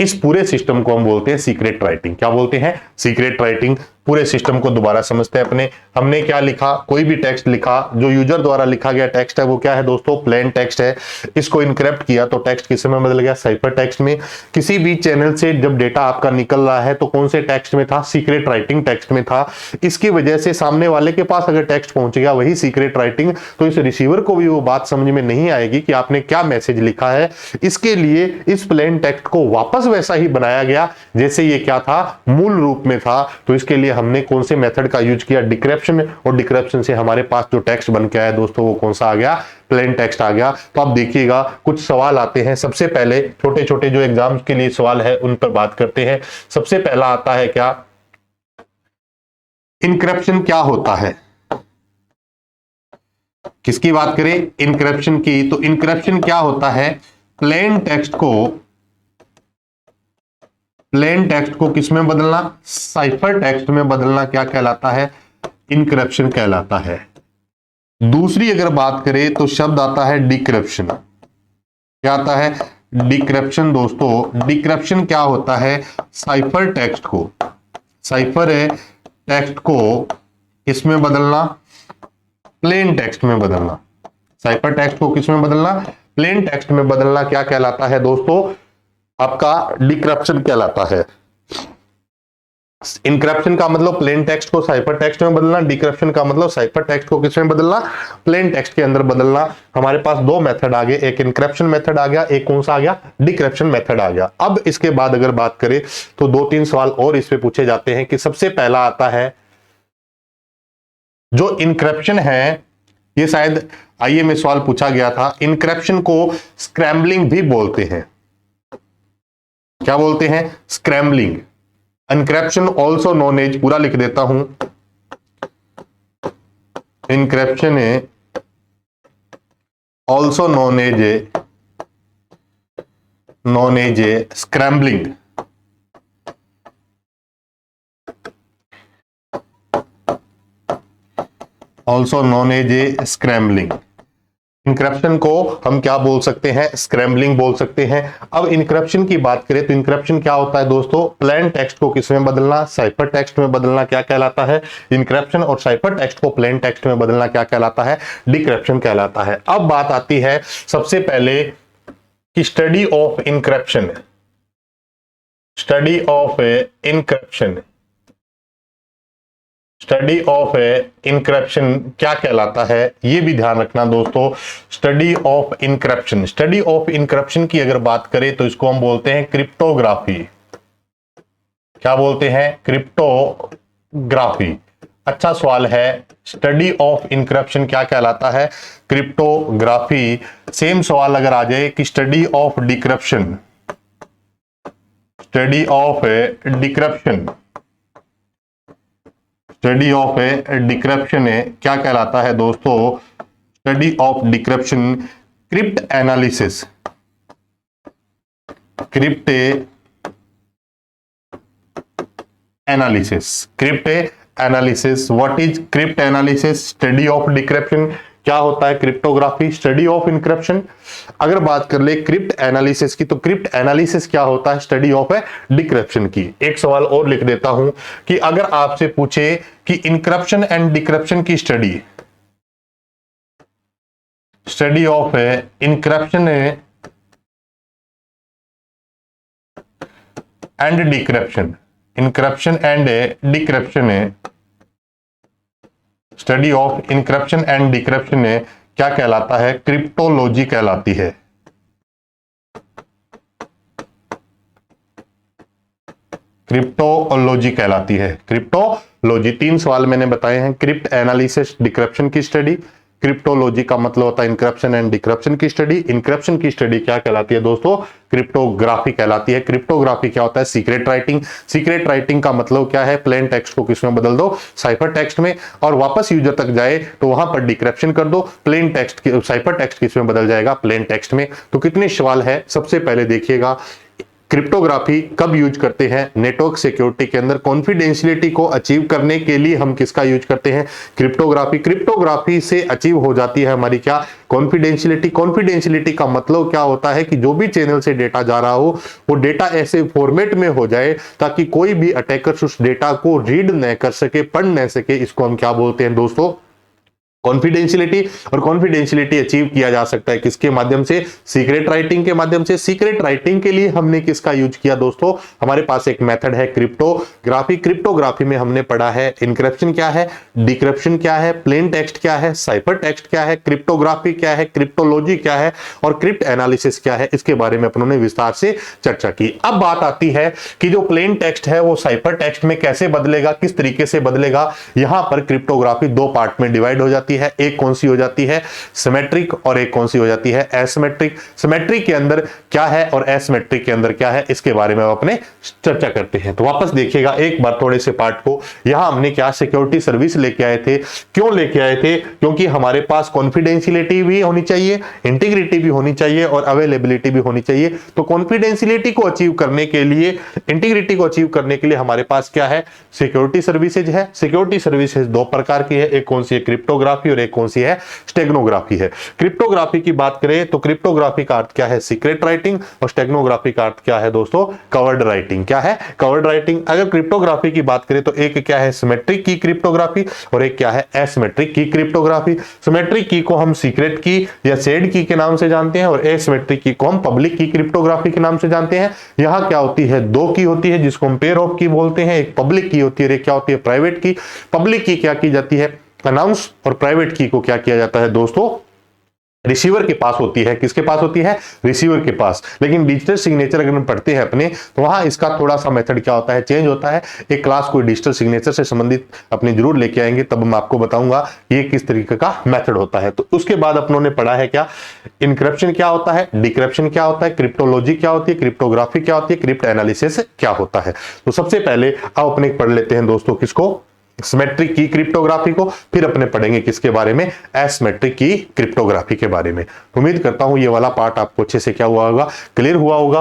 इस पूरे सिस्टम को हम बोलते हैं सीक्रेट राइटिंग। क्या बोलते हैं, सीक्रेट राइटिंग। पूरे सिस्टम को दोबारा समझते हैं अपने। हमने क्या लिखा, कोई भी टेक्स्ट लिखा, जो यूजर द्वारा लिखा गया टेक्स्ट है वो क्या है दोस्तों, प्लेन टेक्स्ट है। इसको इनक्रिप्ट किया तो टेक्स्ट किस में बदल गया, साइफर टेक्स्ट में। किसी भी चैनल से जब डेटा आपका निकल रहा है तो कौन से टेक्स्ट में था, सीक्रेट राइटिंग टेक्स्ट में था। इसकी वजह से सामने वाले के पास अगर टेक्स्ट पहुंच गया वही सीक्रेट राइटिंग, तो इस रिसीवर को भी वो बात समझ में नहीं आएगी कि आपने क्या मैसेज लिखा है। इसके लिए इस प्लेन टेक्स्ट को वापस वैसा ही बनाया गया जैसे ये क्या था, मूल रूप में था। तो इसके लिए हमने कौन से मेथड का यूज किया, डिक्रिप्शन। और डिक्रिप्शन से हमारे पास जो टेक्स्ट बन के आया दोस्तों वो कौन सा आ गया, प्लेन टेक्स्ट आ गया। तो आप देखिएगा कुछ सवाल आते हैं। सबसे पहले छोटे छोटे जो एग्जाम्स के लिए सवाल है उन पर बात करते हैं। सबसे पहला आता है क्या, इनक्रिप्शन क्या होता है। किसकी बात करें, इनक्रिप्शन की। तो इनक्रिप्शन क्या होता है, प्लेन टेक्स्ट को किसमें बदलना, साइफर टेक्स्ट में बदलना क्या कहलाता है, इनक्रिप्शन कहलाता है। दूसरी अगर बात करें तो शब्द आता है डिक्रिप्शन। क्या आता है, डिक्रिप्शन। दोस्तों डिक्रिप्शन क्या होता है, साइफर टेक्स्ट को इसमें बदलना, प्लेन टेक्स्ट में बदलना। साइफर टेक्स्ट को किसमें बदलना, प्लेन टेक्स्ट में बदलना क्या कहलाता है दोस्तों, आपका डिक्रिप्शन कहलाता है। इनक्रिप्शन का मतलब प्लेन टेक्स्ट को साइफर टेक्स्ट में बदलना, डिक्रिप्शन का मतलब साइफर टेक्स्ट को किसमें बदलना, प्लेन टेक्स्ट के अंदर बदलना। हमारे पास दो मेथड आ गए, एक इनक्रिप्शन मेथड आ गया, एक कौन सा आ गया, डिक्रिप्शन मेथड आ गया। अब इसके बाद अगर बात करें तो दो तीन सवाल और इस पे पूछे जाते हैं कि सबसे पहला आता है जो इनक्रिप्शन है, ये शायद आईए में सवाल पूछा गया था। इनक्रिप्शन को स्क्रैम्बलिंग भी बोलते हैं। क्या बोलते हैं, scrambling. Encryption also known as, पूरा लिख देता हूं, encryption also known as scrambling. Also known as scrambling. Encryption को हम क्या बोल सकते हैं, स्क्रैम्बलिंग बोल सकते हैं। अब इनक्रिप्शन की बात करें तो इनक्रिप्शन क्या होता है दोस्तों, प्लेन टेक्स्ट को किसमें बदलना, साइफर टेक्स्ट में बदलना क्या कहलाता है, इनक्रिप्शन। और साइफर टेक्स्ट को प्लेन टेक्स्ट में बदलना क्या कहलाता है, डिक्रिप्शन कहलाता है। अब बात आती है सबसे पहले कि study of encryption, study of encryption, study of encryption क्या कहलाता है, ये भी ध्यान रखना दोस्तों। Study of encryption, study of encryption की अगर बात करें तो इसको हम बोलते हैं क्रिप्टोग्राफी। क्या बोलते हैं, क्रिप्टोग्राफी। अच्छा सवाल है, स्टडी ऑफ इनक्रिप्शन क्या कहलाता है, क्रिप्टोग्राफी। सेम सवाल अगर आ जाए कि study of decryption, study of decryption, study of decryption क्या कहलाता है दोस्तों, study of decryption crypt analysis, crypt analysis. What is crypt analysis? Study of decryption. क्या होता है क्रिप्टोग्राफी? Study of encryption. अगर बात कर ले क्रिप्ट एनालिसिस की, तो क्रिप्ट एनालिसिस क्या होता है? स्टडी ऑफ डिक्रिप्शन की। एक सवाल और लिख देता हूं कि अगर आपसे पूछे कि इनक्रिप्शन एंड डिक्रिप्शन की study of encryption and decryption, encryption and decryption है, study of encryption and decryption है, क्या कहलाता है? क्रिप्टोलॉजी कहलाती है। क्रिप्टोलॉजी कहलाती है, क्रिप्टोलॉजी। 3 सवाल मैंने बताए हैं। क्रिप्ट एनालिसिस, डिक्रिप्शन की स्टडी। क्रिप्टोलॉजी का मतलब होता है इनक्रिप्शन एंड डिक्रिप्शन की स्टडी। इनक्रिप्शन की स्टडी क्या कहलाती है दोस्तों? क्रिप्टोग्राफी कहलाती है। क्रिप्टोग्राफी क्या होता है? Secret writing. सीक्रेट राइटिंग का मतलब क्या है? प्लेन टेक्स्ट को किसमें बदल दो? साइफर टेक्स्ट में, और वापस यूजर तक जाए तो वहां पर डिक्रिप्शन कर दो। प्लेन टेक्स्ट, साइफर टेक्स्ट किसमें बदल जाएगा? प्लेन टेक्स्ट में। तो कितने सवाल है? सबसे पहले देखिएगा, क्रिप्टोग्राफी कब यूज करते हैं? नेटवर्क सिक्योरिटी के अंदर कॉन्फिडेंशियलिटी को अचीव करने के लिए हम किसका यूज करते हैं? क्रिप्टोग्राफी। क्रिप्टोग्राफी से अचीव हो जाती है हमारी क्या? कॉन्फिडेंशियलिटी। कॉन्फिडेंशियलिटी का मतलब क्या होता है कि जो भी चैनल से डेटा जा रहा हो वो डेटा ऐसे फॉर्मेट में हो जाए ताकि कोई भी अटैकर उस डेटा को रीड न कर सके, पढ़ न सके। इसको हम क्या बोलते हैं दोस्तों? कॉन्फिडेंशियलिटी। और कॉन्फिडेंशियलिटी अचीव किया जा सकता है किसके माध्यम से? सीक्रेट राइटिंग के माध्यम से। सीक्रेट राइटिंग के लिए हमने किसका यूज किया दोस्तों? हमारे पास एक मेथड है क्रिप्टोग्राफी। क्रिप्टोग्राफी में हमने पढ़ा है इनक्रिप्शन क्या है, डिक्रिप्शन क्या है, प्लेन टेक्स्ट क्या है, साइफर टेक्स्ट क्या है, क्रिप्टोग्राफी क्या है, क्रिप्टोलॉजी क्या है और क्रिप्ट एनालिसिस क्या है। इसके बारे में अपनों ने विस्तार से चर्चा की। अब बात आती है कि जो प्लेन टेक्स्ट है वो साइफर टेक्स्ट में कैसे बदलेगा, किस तरीके से बदलेगा। यहां पर क्रिप्टोग्राफी 2 पार्ट में डिवाइड हो जाती है। एक कौन सी हो जाती है? सिमेट्रिक, और एक कौन सी हो जाती है? एसिमेट्रिक। सिमेट्रिक के अंदर क्या है और एसिमेट्रिक के अंदर क्या है, इसके बारे में अपने चर्चा करते हैं। तो वापस देखिएगा एक बार थोड़े से पार्ट को। यहां हमने क्या सिक्योरिटी सर्विस लेके आए थे। क्यों लेके आए थे? क्योंकि हमारे पास कॉन्फिडेंशियलिटी भी होनी चाहिए, इंटीग्रिटी भी होनी चाहिए और अवेलेबिलिटी भी होनी चाहिए। तो कॉन्फिडेंशियलिटी को अचीव करने के लिए, इंटीग्रिटी को अचीव करने के लिए हमारे पास क्या है? सिक्योरिटी सर्विसेज है। सिक्योरिटी सर्विसेज 2 प्रकार की है। एक कौन सी है? क्रिप्टोग्राफी, और एक कौन सी है? स्टेगनोग्राफी है। क्रिप्टोग्राफी की बात करें तो क्रिप्टोग्राफी का अर्थ क्या है? Secret writing. और स्टेगनोग्राफी का अर्थ क्या है दोस्तों? Covered writing. क्या है? Covered writing. अगर क्रिप्टोग्राफी की बात करें तो एक क्या है? सिमेट्रिक की क्रिप्टोग्राफी, और एक क्या है? एसिमेट्रिक की क्रिप्टोग्राफी। सिमेट्रिक की को हम सीक्रेट की या शेड की के नाम से जानते हैं, और एसिमेट्रिक की को हम पब्लिक की क्रिप्टोग्राफी के नाम से जानते हैं। यहां क्या होती है? 2 की होती है जिसको हम पेयर ऑफ की बोलते हैं। एक पब्लिक की होती है और एक क्या होती है? प्राइवेट की। पब्लिक की क्या की जाती है? अनाउंस। और प्राइवेट की को क्या किया जाता है दोस्तों? रिसीवर के पास होती है। किसके पास होती है? रिसीवर के पास। लेकिन डिजिटल सिग्नेचर अगर हम पढ़ते हैं अपने, तो वहां इसका थोड़ा सा मेथड क्या होता है? चेंज होता है। एक क्लास कोई डिजिटल सिग्नेचर से संबंधित अपने जरूर लेके आएंगे, तब मैं आपको बताऊंगा ये किस तरीके का मेथड होता है। तो उसके बाद अपनों ने पढ़ा है क्या? इनक्रिप्शन क्या होता है, डिक्रिप्शन क्या होता है, क्रिप्टोलॉजी क्या होती है, क्रिप्टोग्राफी क्या होती है, क्रिप्ट एनालिसिस क्या होता है। तो सबसे पहले अब अपने पढ़ लेते हैं दोस्तों किसको? सिमेट्रिक की क्रिप्टोग्राफी को। फिर अपने पढ़ेंगे किसके बारे में? एसिमेट्रिक की क्रिप्टोग्राफी के बारे में। उम्मीद करता हूं ये वाला पार्ट आपको अच्छे से क्या हुआ होगा? क्लियर हुआ होगा।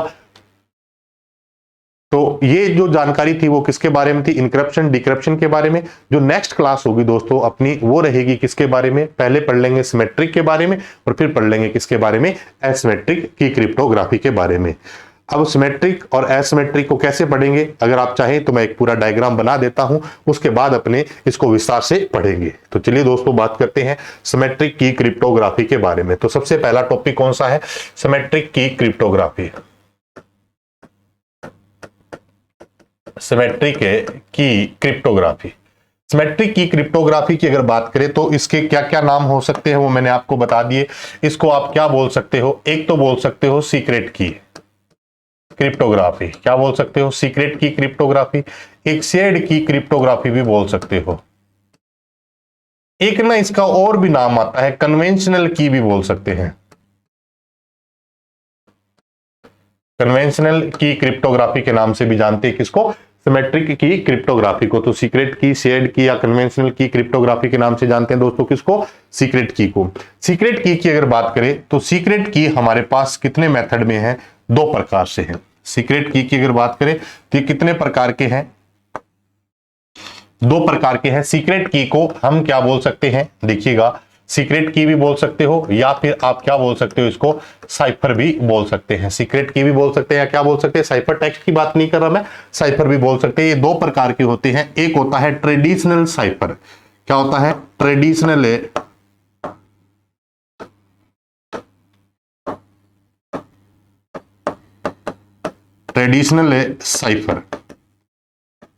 तो ये जो जानकारी थी वो किसके बारे में थी? इनक्रिप्शन डिक्रिप्शन के बारे में। जो नेक्स्ट क्लास होगी दोस्तों अपनी, वो रहेगी किसके बारे में? पहले पढ़ लेंगे सिमेट्रिक के बारे में, और फिर पढ़ लेंगे किसके बारे में? एसिमेट्रिक की क्रिप्टोग्राफी के बारे में। अब सिमेट्रिक और एसिमेट्रिक को कैसे पढ़ेंगे, अगर आप चाहें तो मैं एक पूरा डायग्राम बना देता हूं, उसके बाद अपने इसको विस्तार से पढ़ेंगे। तो चलिए दोस्तों बात करते हैं सिमेट्रिक की क्रिप्टोग्राफी के बारे में। तो सबसे पहला टॉपिक कौन सा है? सिमेट्रिक की क्रिप्टोग्राफी। सिमेट्रिक की क्रिप्टोग्राफी। सिमेट्रिक की क्रिप्टोग्राफी की अगर बात करें तो इसके क्या क्या नाम हो सकते हैं वो मैंने आपको बता दिए। इसको आप क्या बोल सकते हो? एक तो बोल सकते हो सीक्रेट की क्रिप्टोग्राफी। क्या बोल सकते हो? सीक्रेट की क्रिप्टोग्राफी। एक शेयर्ड की क्रिप्टोग्राफी भी बोल सकते हो। एक ना इसका और भी नाम आता है, कन्वेंशनल की भी बोल सकते हैं। कन्वेंशनल की क्रिप्टोग्राफी के नाम से भी जानते हैं किसको? सिमेट्रिक की क्रिप्टोग्राफी को। तो सीक्रेट की, शेयर्ड की या कन्वेंशनल की क्रिप्टोग्राफी के नाम से जानते हैं दोस्तों किसको? सीक्रेट की को। सीक्रेट की अगर बात करें तो सीक्रेट की हमारे पास कितने मेथड में है? 2 प्रकार से है। सीक्रेट की अगर बात करें तो ये कितने प्रकार के हैं? 2 प्रकार के हैं। सीक्रेट की को हम क्या बोल सकते हैं? देखिएगा, सीक्रेट की भी बोल सकते हो या फिर आप क्या बोल सकते हो, इसको साइफर भी बोल सकते हैं। सीक्रेट की भी बोल सकते हैं या क्या बोल सकते हैं? साइफर टेक्स्ट की बात नहीं कर रहा मैं, साइफर भी बोल सकते हैं। ये 2 प्रकार के होते हैं। एक होता है ट्रेडिशनल साइफर। क्या होता है? Traditional cipher.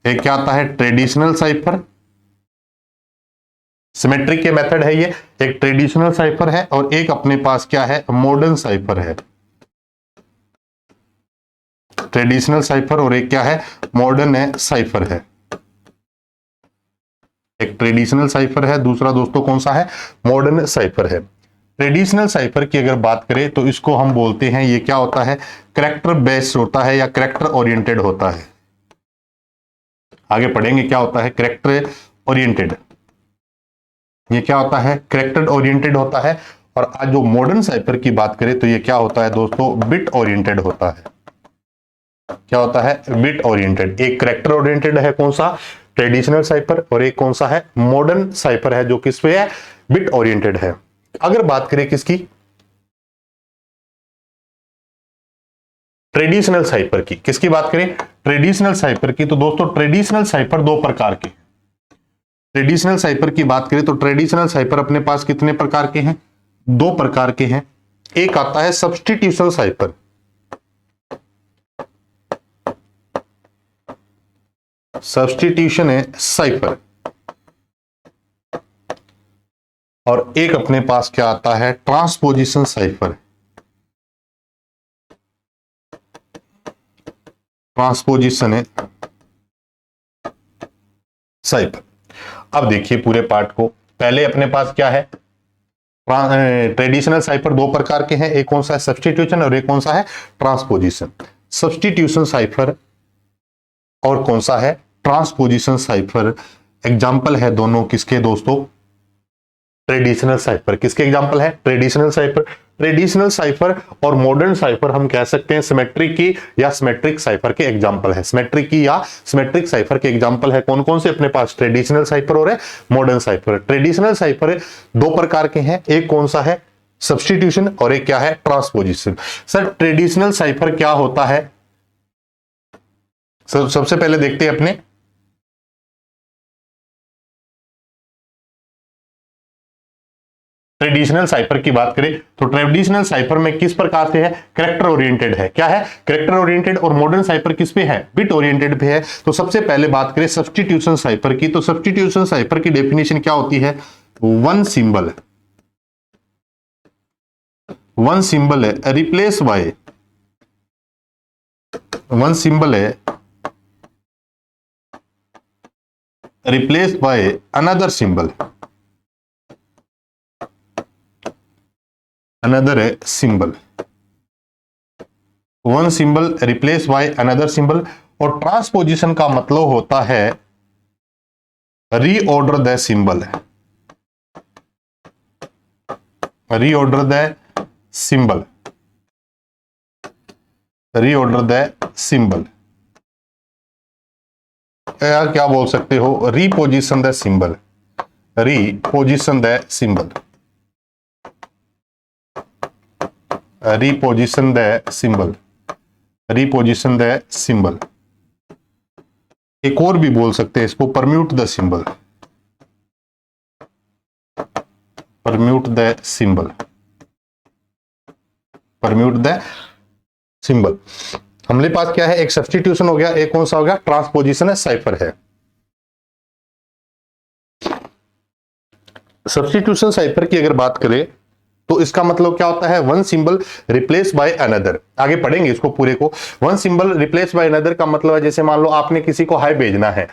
एक क्या आता है? Traditional cipher. सिमेट्रिक के मेथड है ये। एक ट्रेडिशनल साइफर है और एक अपने पास क्या है? मॉडर्न साइफर है। ट्रेडिशनल साइफर और एक क्या है? मॉडर्न साइफर है। एक ट्रेडिशनल साइफर है, दूसरा दोस्तों कौन सा है? मॉडर्न साइफर है। ट्रेडिशनल साइफर की अगर बात करें तो इसको हम बोलते हैं, ये क्या होता है? कैरेक्टर बेस्ड होता है या कैरेक्टर ओरिएंटेड होता है। आगे पढ़ेंगे क्या होता है कैरेक्टर ओरिएंटेड। ये क्या होता है? कैरेक्टर ओरिएंटेड होता है। और आज जो मॉडर्न साइफर की बात करें तो ये क्या होता है दोस्तों? बिट ओरिएंटेड होता है। क्या होता है? Bit oriented. एक कैरेक्टर ओरिएंटेड है कौन सा? ट्रेडिशनल साइफर, और एक कौन सा है? मॉडर्न साइफर है जो किस पे है? बिट ओरिएंटेड है। अगर बात करें किसकी? ट्रेडिशनल साइफर की। किसकी बात करें? ट्रेडिशनल साइफर की। तो दोस्तों ट्रेडिशनल साइफर 2 प्रकार के। ट्रेडिशनल साइफर की बात करें तो ट्रेडिशनल साइफर अपने पास कितने प्रकार के हैं? 2 प्रकार के हैं। एक आता है सब्स्टिट्यूशन साइफर। सब्स्टिट्यूशन है साइफर। और एक अपने पास क्या आता है? Transposition cipher. ट्रांसपोजिशन है साइफर। अब देखिए पूरे पार्ट को। पहले अपने पास क्या है? ट्रेडिशनल साइफर 2 प्रकार के हैं। एक कौन सा है? सब्स्टिट्यूशन, और एक कौन सा है? ट्रांसपोजिशन। सब्स्टिट्यूशन साइफर और कौन सा है? Transposition cipher. एग्जाम्पल है दोनों किसके दोस्तों? Traditional cipher. किसके एग्जाम्पल है? Traditional cipher. ट्रेडिशनल साइफर और मॉडर्न साइफर हम कह सकते हैं सिमेट्रिक की या सिमेट्रिक साइफर के एग्जाम्पल है। सिमेट्रिक की या सिमेट्रिक साइफर के एग्जाम्पल है कौन कौन से अपने पास? ट्रेडिशनल साइफर और है मॉडर्न साइफर। ट्रेडिशनल साइफर 2 प्रकार के हैं। एक कौन सा है? सब्स्टिट्यूशन, और एक क्या है? ट्रांसपोजिशन। सर ट्रेडिशनल साइफर क्या होता है? सबसे पहले देखते हैं अपने ट्रेडिशनल साइफर की बात करें तो ट्रेडिशनल साइफर में किस प्रकार से है? कैरेक्टर ओरिएंटेड है। क्या है? Character oriented. और मॉडर्न साइफर किस पे है? बिट ओरिएंटेड पे है। तो सबसे पहले बात करें सब्स्टिट्यूशन साइफर की, तो सब्स्टिट्यूशन साइफर की डेफिनेशन क्या होती है? वन सिंबल है रिप्लेस बाय, वन सिंबल है replace by another symbol, another symbol. One symbol replace by another symbol. और ट्रांसपोजिशन का मतलब होता है reorder the symbol, reorder the symbol, reorder the symbol. या क्या बोल सकते हो? Reposition the symbol, reposition the symbol, reposition the symbol, reposition the symbol. एक और भी बोल सकते हैं इसको permute the symbol, permute the symbol, permute the symbol. हमारे पास क्या है? एक सब्स्टिट्यूशन हो गया, एक कौन सा हो गया? ट्रांसपोजिशन है, साइफर है। सब्स्टिट्यूशन साइफर की अगर बात करें तो इसका मतलब क्या होता है? One symbol replace by another. आगे पढ़ेंगे इसको पूरे को। One symbol replace by another का मतलब है जैसे मान लो आपने किसी को हाई भेजना है,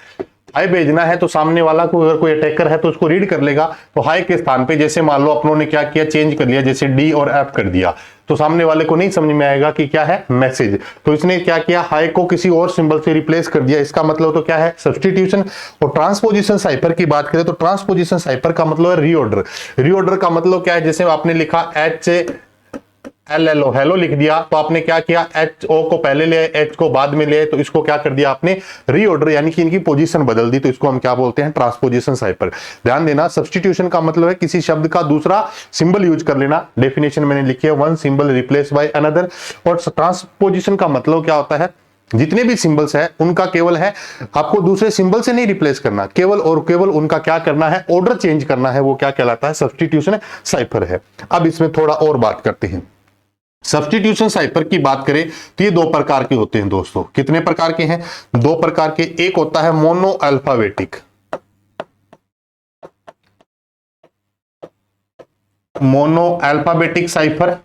हाई भेजना है तो सामने वाला को अगर कोई अटैकर है तो उसको रीड कर लेगा। तो हाई के स्थान पे जैसे मान लो अपनों ने क्या किया? चेंज कर लिया, जैसे डी और एफ कर दिया। तो सामने वाले को नहीं समझ में आएगा कि क्या है मैसेज। तो इसने क्या किया, हाई को किसी और सिंबल से रिप्लेस कर दिया, इसका मतलब तो क्या है सब्स्टिट्यूशन। और ट्रांसपोजिशन साइफर की बात करें तो ट्रांसपोजिशन साइफर का मतलब है रीऑर्डर। रीऑर्डर का मतलब क्या है, जैसे आपने लिखा HLLO हेलो लिख दिया, तो आपने क्या किया, HO को पहले ले, H को बाद में ले, तो इसको क्या कर दिया आपने रीऑर्डर, यानी कि इनकी पोजीशन बदल दी, तो इसको हम क्या बोलते हैं ट्रांसपोजिशन साइफर। ध्यान देना, सब्स्टिट्यूशन का मतलब है किसी शब्द का दूसरा सिंबल यूज कर लेना, डेफिनेशन मैंने लिखी है, one symbol replace by another. और ट्रांसपोजिशन का मतलब क्या होता है, जितने भी सिंबल्स है उनका केवल है आपको दूसरे सिंबल से नहीं रिप्लेस करना, केवल और केवल उनका क्या करना है, ऑर्डर चेंज करना है, वो क्या कहलाता है सब्स्टिट्यूशन साइफर है। अब इसमें थोड़ा और बात करते हैं। सब्स्टिट्यूशन साइफर की बात करें तो ये दो प्रकार के होते हैं दोस्तों। कितने प्रकार के हैं, दो प्रकार के। एक होता है mono alphabetic, mono alphabetic cipher,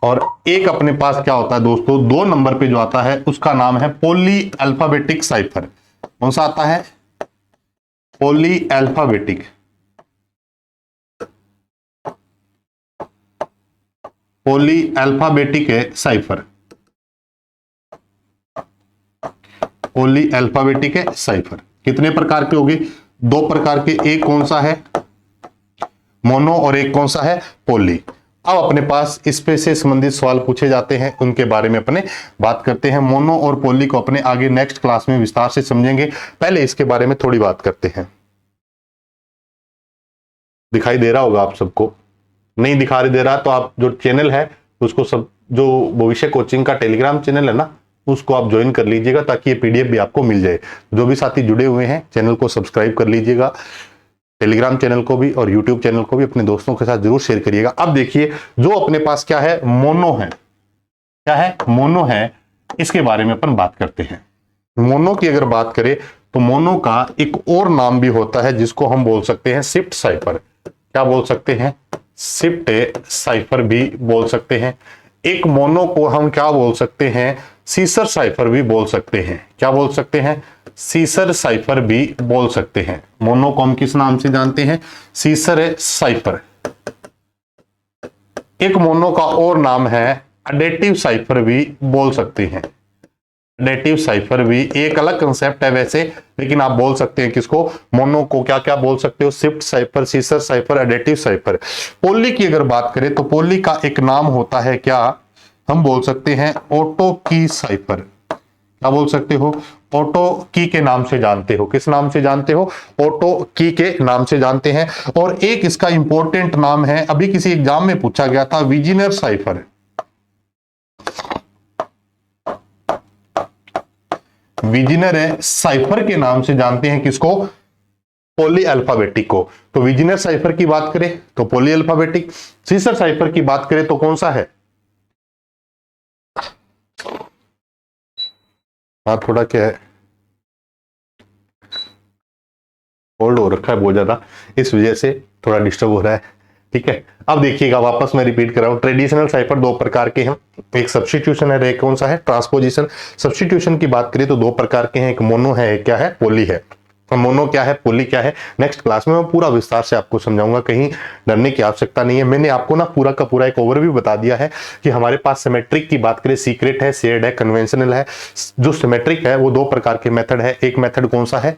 और एक अपने पास क्या होता है दोस्तों, 2 नंबर पे जो आता है उसका नाम है पॉली अल्फाबेटिक साइफर। कौन सा आता है, पॉली अल्फाबेटिक, पॉली अल्फाबेटिक है साइफर, पॉली अल्फाबेटिक है साइफर। कितने प्रकार के होंगे, 2 प्रकार के। एक कौन सा है मोनो और एक कौन सा है पॉली। अब अपने पास इस पे से संबंधित सवाल पूछे जाते हैं, उनके बारे में अपने बात करते हैं। मोनो और पॉली को अपने आगे नेक्स्ट क्लास में विस्तार से समझेंगे, पहले इसके बारे में थोड़ी बात करते हैं। दिखाई दे रहा होगा आप सबको, नहीं दिखाई दे रहा तो आप जो चैनल है उसको, सब जो भविष्य कोचिंग का टेलीग्राम चैनल है ना, उसको आप ज्वाइन कर लीजिएगा ताकि ये पीडीएफ भी आपको मिल जाए। जो भी साथी जुड़े हुए हैं चैनल को सब्सक्राइब कर लीजिएगा, टेलीग्राम चैनल को भी और यूट्यूब चैनल को भी अपने दोस्तों के साथ जरूर शेयर करिएगा। अब देखिए, जो अपने पास क्या है मोनो है, क्या है मोनो है, इसके बारे में अपन बात करते हैं। मोनो की अगर बात करें तो मोनो का एक और नाम भी होता है जिसको हम बोल सकते हैं शिफ्ट साइफर। क्या बोल सकते हैं, शिफ्ट साइफर भी बोल सकते हैं। एक मोनो को हम क्या बोल सकते हैं, सीसर साइफर भी बोल सकते हैं। क्या बोल सकते हैं, सीसर साइफर भी बोल सकते हैं। मोनो को हम किस नाम से जानते हैं, सीसर साइफर। एक मोनो का और नाम है एडेटिव साइफर भी बोल सकते हैं। एडेटिव साइफर भी एक अलग कंसेप्ट है वैसे, लेकिन आप बोल सकते हैं किसको, मोनो को क्या क्या बोल सकते हो, shift cipher, Caesar cipher, additive cipher. Poly की अगर बात करें तो पॉली का एक नाम होता है, क्या हम बोल सकते हैं ऑटो की साइफर। क्या बोल सकते हो, ऑटो की के नाम से जानते हो। किस नाम से जानते हो, ऑटो की के नाम से जानते हैं। और एक इसका इंपॉर्टेंट नाम है, अभी किसी एग्जाम में पूछा गया था, विजिनर साइफर। विजिनर साइफर के नाम से जानते हैं किसको, पॉली अल्फाबेटिक को। तो विजिनर साइफर की बात करें तो पॉली अल्फाबेटिक, सीसर साइफर की बात करें तो कौन सा है, हाँ थोड़ा क्या है होल्ड हो रखा है बहुत ज्यादा, इस वजह से थोड़ा डिस्टर्ब हो रहा है। ठीक है, अब देखिएगा वापस मैं रिपीट कर रहा हूं, ट्रेडिशनल साइफर 2 प्रकार के हैं, एक सब्स्टिट्यूशन है, एक कौन सा है ट्रांसपोजिशन। सब्स्टिट्यूशन की बात करें तो 2 प्रकार के हैं, एक मोनो है, एक क्या है पॉली है। मोनो क्या है, पॉली क्या है, नेक्स्ट क्लास में मैं पूरा विस्तार से आपको समझाऊंगा, कहीं डरने की आवश्यकता नहीं है। मैंने आपको ना पूरा का पूरा एक ओवरव्यू बता दिया है कि हमारे पास सिमेट्रिक की बात करें, सीक्रेट है, शेयर्ड है, कन्वेंशनल है। जो सिमेट्रिक है वो 2 प्रकार के मेथड है, एक मेथड कौन सा है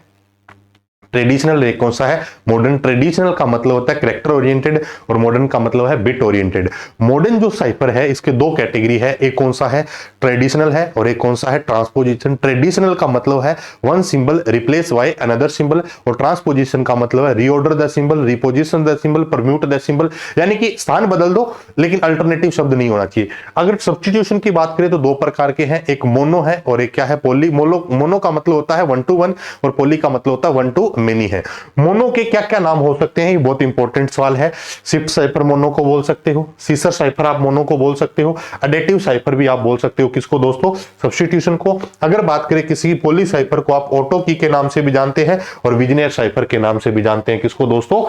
ट्रेडिशनल, एक कौन सा है मॉडर्न। ट्रेडिशनल का मतलब होता है कैरेक्टर ओरिएंटेड और मॉडर्न का मतलब है बिट ओरिएंटेड। मॉडर्न जो साइफर है इसके 2 कैटेगरी है, एक कौन सा है ट्रेडिशनल है और एक कौन सा है ट्रांसपोजिशन। ट्रेडिशनल का मतलब है one symbol replace by another symbol, और ट्रांसपोजिशन का मतलब है reorder the symbol, reposition the symbol, permute the symbol, यानी कि स्थान बदल दो लेकिन अल्टरनेटिव शब्द नहीं होना चाहिए। अगर सब्स्टिट्यूशन की बात करें तो 2 प्रकार के हैं, एक मोनो है और एक क्या है पॉली। मोनो का मतलब होता है 1 to 1 और पॉली का मतलब होता है 1 to मेनी है। मोनो के क्या क्या नाम हो सकते हैं, ये बहुत इंपॉर्टेंट सवाल है। शिफ्ट साइफर मोनो को बोल सकते हो, सीसर साइफर आप मोनो को बोल सकते हो, एडेटिव साइफर भी आप बोल सकते हो। किसको दोस्तों, सब्स्टिट्यूशन को। अगर बात करें किसी पॉली साइफर को आप ऑटो की के नाम से भी जानते हैं और विजिनर साइफर के नाम से भी जानते हैं। किसको दोस्तों,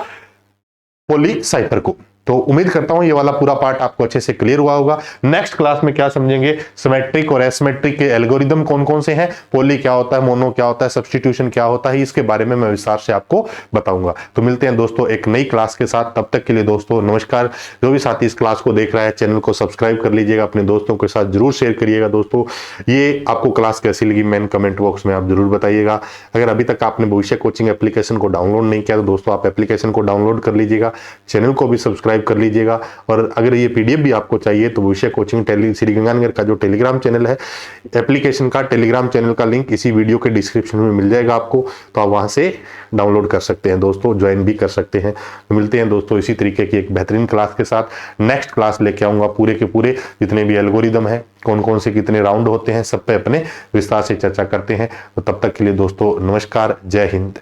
पॉली साइफर को। तो उम्मीद करता हूं ये वाला पूरा पार्ट आपको अच्छे से क्लियर हुआ होगा। नेक्स्ट क्लास में क्या समझेंगे, सिमेट्रिक और एसिमेट्रिक के एल्गोरिदम कौन कौन से हैं, पॉली क्या होता है, मोनो क्या होता है, सब्स्टिट्यूशन क्या होता है, इसके बारे में मैं विस्तार से आपको बताऊंगा। तो मिलते हैं दोस्तों एक नई क्लास के साथ, तब तक के लिए दोस्तों नमस्कार। जो भी साथी इस क्लास को देख रहा है चैनल को सब्सक्राइब कर लीजिएगा, अपने दोस्तों के साथ जरूर शेयर करिएगा। दोस्तों ये आपको क्लास कैसी लगी मेन कमेंट बॉक्स में आप जरूर बताइएगा। अगर अभी तक आपने भविष्य कोचिंग एप्लीकेशन को डाउनलोड नहीं किया तो दोस्तों आप एप्लीकेशन को डाउनलोड कर लीजिएगा, चैनल को भी सब्सक्राइब कर लीजिएगा। और अगर ये पीडीएफ भी आपको चाहिए तो भविष्य कोचिंग श्री गंगानगर का जो टेलीग्राम चैनल है, एप्लीकेशन का टेलीग्राम चैनल का लिंक इसी वीडियो के डिस्क्रिप्शन में मिल जाएगा आपको, तो आप वहां से डाउनलोड कर सकते हैं दोस्तों, ज्वाइन भी कर सकते हैं। तो मिलते हैं दोस्तों इसी तरीके की एक बेहतरीन क्लास के साथ। नेक्स्ट क्लास लेके आऊंगा पूरे के पूरे जितने भी एल्गोरिदम है, कौन कौन से कितने राउंड होते हैं, सब पे अपने विस्तार से चर्चा करते हैं। तो तब तक के लिए दोस्तों नमस्कार, जय हिंद।